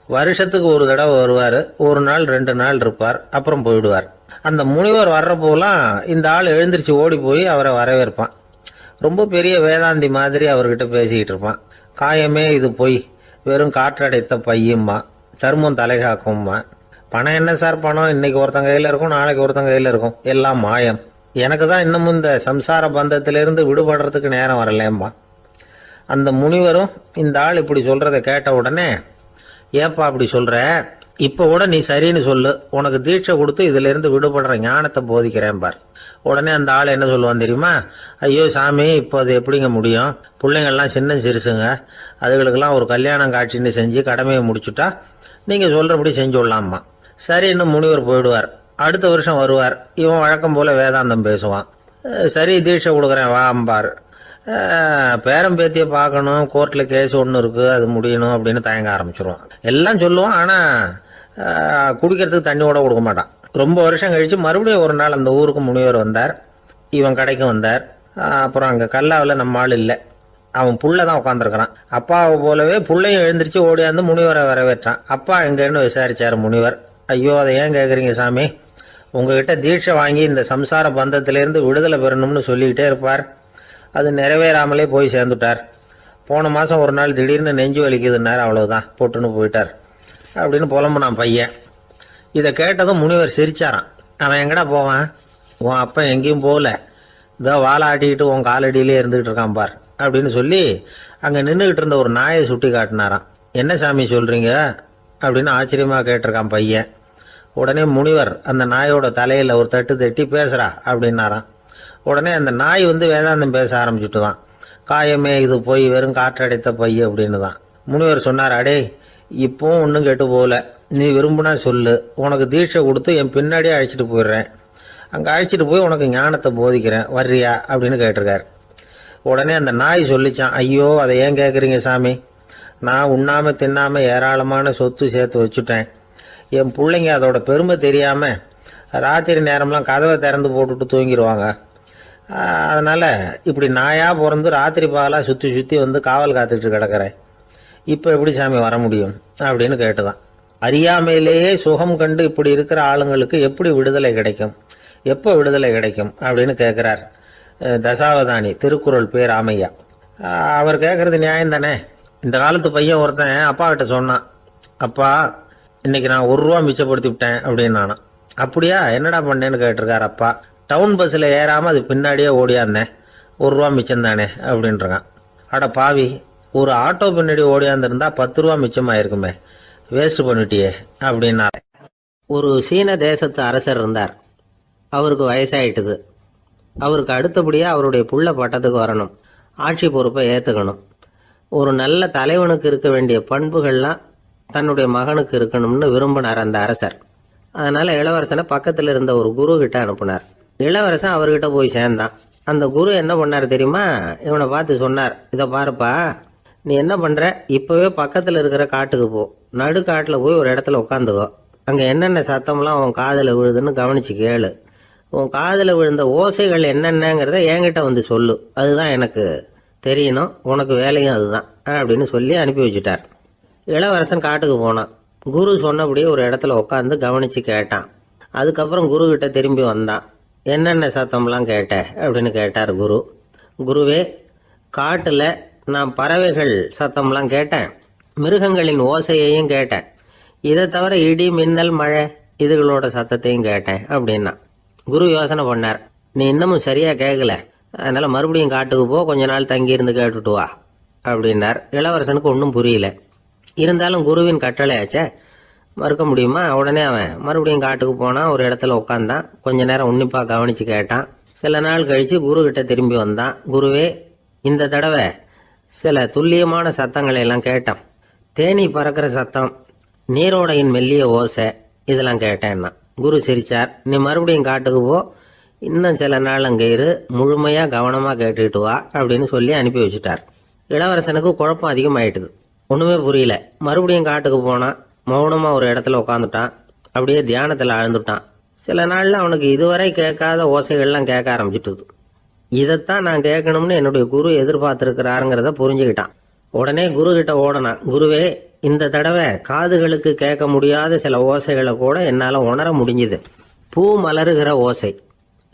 [SPEAKER 2] வருஷத்துக்கு ஒரு தடவை வருவார். ஒரு நாள் 2 நாள் இருப்பார், அப்புறம் போயிடுவார். அந்த முனிவர் வர்றப்போலாம் இந்த ஆள் எழுந்திரிச்சு ஓடி போய் அவரை வரவேற்பான். ரொம்ப பெரிய வேதாந்தி மாதிரி அவர்கிட்ட பேசிக்கிட்டு இருப்பான். காயமே இது பொய், வெறும் காற்றடைத்த பையும்மா, சர்மம் தலைகாக்கும்மா. பணம் என்ன சார் பணம், இன்னைக்கு ஒருத்தன் கையில் இருக்கும், நாளைக்கு ஒருத்தன் கையில் இருக்கும், எல்லாம் மாயம். எனக்கு தான் இன்னமும் இந்த சம்சார பந்தத்திலிருந்து விடுபடுறதுக்கு நேரம் வரலேம்மா. அந்த முனிவரும் இந்த ஆள் இப்படி சொல்கிறத கேட்ட உடனே, ஏப்பா அப்படி சொல்கிற, இப்போ கூட நீ சரின்னு சொல்லு, உனக்கு தீட்சை கொடுத்து இதிலிருந்து விடுபடுற ஞானத்தை போதிக்கிறேன் பார். உடனே அந்த ஆள் என்ன சொல்லுவான் தெரியுமா, ஐயோ சாமி, இப்போ அது எப்படிங்க முடியும், பிள்ளைங்கள்லாம் சின்ன சிறுசுங்க, அதுகளுக்கெல்லாம் ஒரு கல்யாணம் காட்சின்னு செஞ்சு கடமையை முடிச்சுட்டா நீங்கள் சொல்கிறபடி செஞ்சு விடலாமா. சரி, இன்னும் முனிவர் போயிடுவார். அடுத்த வருஷம் வருவார். இவன் வழக்கம் போல் வேதாந்தம் பேசுவான். சரி, தீட்சை கொடுக்குறேன் வா அம்பார். பேரம்பேத்தியை பார்க்கணும், கோர்ட்டில் கேஸ் ஒன்று இருக்குது, அது முடியணும் அப்படின்னு தயங்க ஆரம்பிச்சிருவான். எல்லாம் சொல்லுவான், ஆனால் குடிக்கிறதுக்கு தண்ணி கூட கொடுக்க மாட்டான். ரொம்ப வருஷம் கழித்து மறுபடியும் ஒரு நாள் அந்த ஊருக்கு முனிவர் வந்தார். இவன் கடைக்கு வந்தார். அப்புறம் அங்கே கல்லாவில் நம்ம ஆள் இல்லை, அவன் புள்ள தான் உட்காந்துருக்கிறான். அப்பாவை போலவே புள்ளையும் எழுந்திரிச்சு ஓடியாந்து முனிவரை வரவேற்றான். அப்பா எங்கன்னு விசாரிச்சார் முனிவர். ஐயோ, அதை ஏன் கேட்குறீங்க சாமி, உங்ககிட்ட தீட்சை வாங்கி இந்த சம்சார பந்தத்திலேருந்து விடுதலை பெறணும்னு சொல்லிக்கிட்டே இருப்பார், அது நிறைவேறாமலே போய் சேர்ந்துட்டார். போன மாதம் ஒரு நாள் திடீர்னு நெஞ்சு வலிக்குதுன்னார், அவ்வளோதான் போட்டுன்னு போயிட்டார் அப்படின்னு புலம்புனான் பையன். இதை கேட்டதும் முனிவர் சிரிச்சாரான். அவன் எங்கடா போவான், உன் அப்பா எங்கேயும் போகல, இதோ வாழை ஆட்டிக்கிட்டு உன் காலடியிலே இருந்துகிட்டு இருக்கான் பார் அப்படின்னு சொல்லி அங்கே நின்றுக்கிட்டு இருந்த ஒரு நாயை சுட்டி காட்டினாரான். என்ன சாமி சொல்கிறீங்க அப்படின்னு ஆச்சரியமாக கேட்டிருக்கான் பையன். உடனே முனிவர் அந்த நாயோட தலையில் ஒரு தட்டு தட்டி பேசுகிறா அப்படின்னாரான்.
[SPEAKER 3] உடனே அந்த நாய் வந்து வேதாந்தம் பேச ஆரம்பிச்சுட்டு தான், காயமே இது போய் வெறும் காற்றடைத்த பை அப்படின்னு தான். முனிவர் சொன்னார், அடே இப்போவும் ஒன்றும் கெட்டு போகல, நீ விரும்புனா சொல்லு, உனக்கு தீட்சை கொடுத்து என் பின்னாடியே அழைச்சிட்டு போயிடுறேன், அங்கே அழைச்சிட்டு போய் உனக்கு ஞானத்தை போதிக்கிறேன், வர்றியா அப்படின்னு கேட்டிருக்காரு. உடனே அந்த நாய் சொல்லிச்சான், ஐயோ அதை ஏன் கேட்குறீங்க சாமி, நான் உண்ணாமல் தின்னாமல் ஏராளமான சொத்து சேர்த்து வச்சுட்டேன், என் பிள்ளைங்க அதோட பெருமை தெரியாமல் ராத்திரி நேரம்லாம் கதவை திறந்து போட்டுட்டு தூங்கிடுவாங்க, அதனால் இப்படி நாயாக பிறந்து ராத்திரி பகலாக சுற்றி சுற்றி வந்து காவல் காத்துக்கிட்டு கிடக்கிறேன், இப்போ எப்படி சாமி வர முடியும் அப்படின்னு கேட்டுதான். அறியாமையிலேயே சுகம் கண்டு இப்படி இருக்கிற ஆளுங்களுக்கு எப்படி விடுதலை கிடைக்கும், எப்போ விடுதலை கிடைக்கும் அப்படின்னு கேட்குறார் தசாவதானி, திருக்குறள் பேர் ராமையா. அவர் கேட்குறது நியாயம் தானே. இந்த காலத்து பையன் ஒருத்தன் அப்பா கிட்ட சொன்னான், அப்பா இன்னைக்கு நான் 1 ரூபா மிச்சப்படுத்தி விட்டேன் அப்படின்னு. நானும் அப்படியா, என்னடா பண்ணேன்னு கேட்டிருக்கார் அப்பா. டவுன் பஸ்ஸில் ஏறாமல் அது பின்னாடியே ஓடியாந்தேன், 1 ரூபா மிச்சம் தானே அப்படின்றான். அட பாவி, ஒரு ஆட்டோ பின்னாடி ஓடியாந்துருந்தா 10 ரூபா மிச்சமாயிருக்குமே, வேஸ்ட் பண்ணிட்டியே அப்படின்னா.
[SPEAKER 2] ஒரு சீன தேசத்து அரசர் இருந்தார். அவருக்கு வயசாயிட்டுது. அவருக்கு அடுத்தபடியாக அவருடைய புள்ள பட்டத்துக்கு வரணும், ஆட்சி பொறுப்பை ஏற்றுக்கணும். ஒரு நல்ல தலைவனுக்கு இருக்க வேண்டிய பண்புகள்லாம் தன்னுடைய மகனுக்கு இருக்கணும்னு விரும்பினார் அந்த அரசர். அதனால் இளவரசனை பக்கத்தில் இருந்த ஒரு குரு கிட்ட அனுப்புனார். இளவரசன் அவர்கிட்ட போய் சேர்ந்தான். அந்த குரு என்ன பண்ணார் தெரியுமா, இவனை பார்த்து சொன்னார், இதை பாருப்பா, நீ என்ன பண்ணுற, இப்போவே பக்கத்தில் இருக்கிற காட்டுக்கு போ, நடுக்காட்டில் போய் ஒரு இடத்துல உட்காந்துக்கோ, அங்கே என்னென்ன சத்தம்லாம் உன் காதில் விழுதுன்னு கவனிச்சு கேளு, உன் காதில் விழுந்த ஓசைகள் என்னென்னங்கிறத என்கிட்ட வந்து சொல்லு, அதுதான் எனக்கு தெரியணும், உனக்கு வேலையும் அதுதான் அப்படின்னு சொல்லி அனுப்பி வச்சுட்டார். இளவரசன் காட்டுக்கு போனான். குரு சொன்னபடியே ஒரு இடத்துல உட்காந்து கவனித்து கேட்டான். அதுக்கப்புறம் குரு கிட்ட திரும்பி வந்தான். என்னென்ன சத்தம்லாம் கேட்ட அப்படின்னு கேட்டார் குரு. குருவே, காட்டில் நான் பறவைகள் சத்தம்லாம் கேட்டேன், மிருகங்களின் ஓசையையும் கேட்டேன், இதை தவிர இடி மின்னல் மழை இதுகளோட சத்தத்தையும் கேட்டேன் அப்படின்னா. குரு யோசனை பண்ணார், நீ இன்னமும் சரியாக கேட்கல, அதனால் மறுபடியும் காட்டுக்கு போ, கொஞ்ச நாள் தங்கியிருந்து கேட்டுட்டு வா அப்படின்னார். இளவரசனுக்கு ஒன்றும் புரியல. இருந்தாலும் குருவின் கட்டளையாச்சே, மறுக்க முடியுமா? உடனே அவன் மறுபடியும் காட்டுக்கு போனான். ஒரு இடத்துல உட்காந்தான். கொஞ்ச நேரம் உன்னிப்பாக கவனித்து கேட்டான். சில நாள் கழித்து குரு கிட்ட திரும்பி வந்தான். குருவே, இந்த தடவை சில துல்லியமான சத்தங்களை எல்லாம் கேட்டான். தேனி பறக்கிற சத்தம், நீரோடையின் மெல்லிய ஓசை, இதெல்லாம் கேட்டேன்னா. குரு சிரிச்சார். நீ மறுபடியும் காட்டுக்கு போ, இன்னும் சில நாள் அங்கே இரு, முழுமையாக கவனமாக கேட்டுக்கிட்டு வா அப்படின்னு சொல்லி அனுப்பி வச்சுட்டார். இளவரசனுக்கு குழப்பம் அதிகமாயிட்டுது. ஒன்றுமே புரியல. மறுபடியும் காட்டுக்கு போனான். மௌனமாக ஒரு இடத்துல உட்காந்துட்டான். அப்படியே தியானத்தில் ஆழ்ந்துட்டான். சில நாளில் அவனுக்கு இதுவரை கேட்காத ஓசைகள்லாம் கேட்க ஆரம்பிச்சுட்டுது. இதைத்தான் நான் கேட்கணும்னு என்னுடைய குரு எதிர்பார்த்துருக்கிறாருங்கிறத புரிஞ்சுக்கிட்டான். உடனே குரு கிட்ட ஓடனான். குருவே, இந்த தடவை காதுகளுக்கு கேட்க முடியாத சில ஓசைகளை கூட என்னால் உணர முடிஞ்சுது. பூ மலருகிற ஓசை,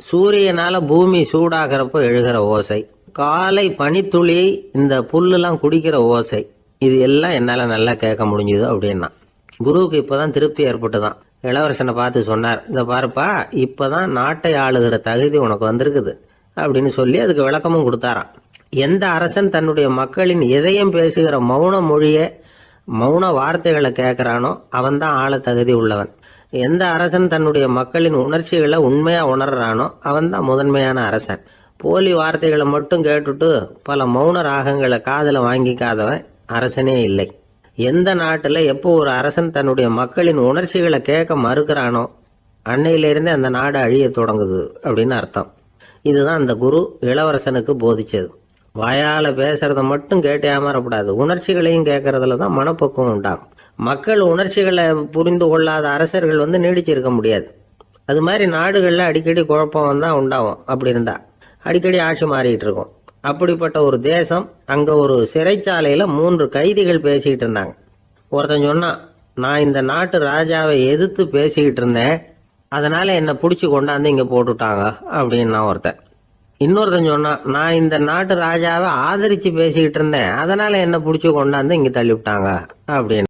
[SPEAKER 2] சூரியனால் பூமி சூடாகிறப்போ எழுகிற ஓசை, காலை பனித்துளி இந்த புல்லுலாம் குடிக்கிற ஓசை, இது எல்லாம் என்னால் நல்லா கேட்க முடிஞ்சுது அப்படின்னா. குருவுக்கு இப்போதான் திருப்தி ஏற்பட்டுதான். இளவரசனை பார்த்து சொன்னார், இதை பாருப்பா, இப்போதான் நாட்டை ஆளுகிற தகுதி உனக்கு வந்திருக்குது அப்படின்னு சொல்லி அதுக்கு விளக்கமும் கொடுத்தாராம். எந்த அரசன் தன்னுடைய மக்களின் இதயம் பேசுகிற மௌன மொழியை, மௌன வார்த்தைகளை கேட்குறானோ அவன்தான் ஆள தகுதி உள்ளவன். எந்த அரசன் தன்னுடைய மக்களின் உணர்ச்சிகளை உண்மையாக உணர்றானோ அவன்தான் முதன்மையான அரசன். போலி வார்த்தைகளை மட்டும் கேட்டுட்டு பல மௌன ராகங்களை காதில் வாங்கிக்காதவன் அரசனே இல்லை. எந்த நாட்டில் எப்போ ஒரு அரசன் தன்னுடைய மக்களின் உணர்ச்சிகளை கேட்க மறுக்கிறானோ அன்னையிலிருந்தே அந்த நாடு அழிய தொடங்குது அப்படின்னு அர்த்தம். இதுதான் அந்த குரு இளவரசனுக்கு போதிச்சது. வாயால் பேசுறத மட்டும் கேட்டு ஏமாறக்கூடாது, உணர்ச்சிகளையும் கேட்கறதுல தான் மனப்பக்குவம் உண்டாகும். மக்கள் உணர்ச்சிகளை புரிந்து கொள்ளாத அரசர்கள் நீடிச்சிருக்க முடியாது. அது மாதிரி நாடுகளில் அடிக்கடி குழப்பம் தான் உண்டாகும். அப்படி இருந்தா அடிக்கடி ஆட்சி மாறிக்கிட்டு இருக்கும். அப்படிப்பட்ட ஒரு தேசம், அங்கே ஒரு சிறைச்சாலையில் 3 கைதிகள் பேசிக்கிட்டு இருந்தாங்க. ஒருத்தன் சொன்னான், நான் இந்த நாட்டு ராஜாவை எதிர்த்து பேசிக்கிட்டு இருந்தேன், அதனால் என்னை பிடிச்சி கொண்டாந்து இங்கே போட்டுட்டாங்க அப்படின்னா ஒருத்தன். இன்னொருத்தன் சொன்னான், நான் இந்த நாட்டு ராஜாவை ஆதரித்து பேசிக்கிட்டு இருந்தேன், அதனால் என்னை பிடிச்சி கொண்டாந்து இங்கே தள்ளிவிட்டாங்க அப்படின்னு.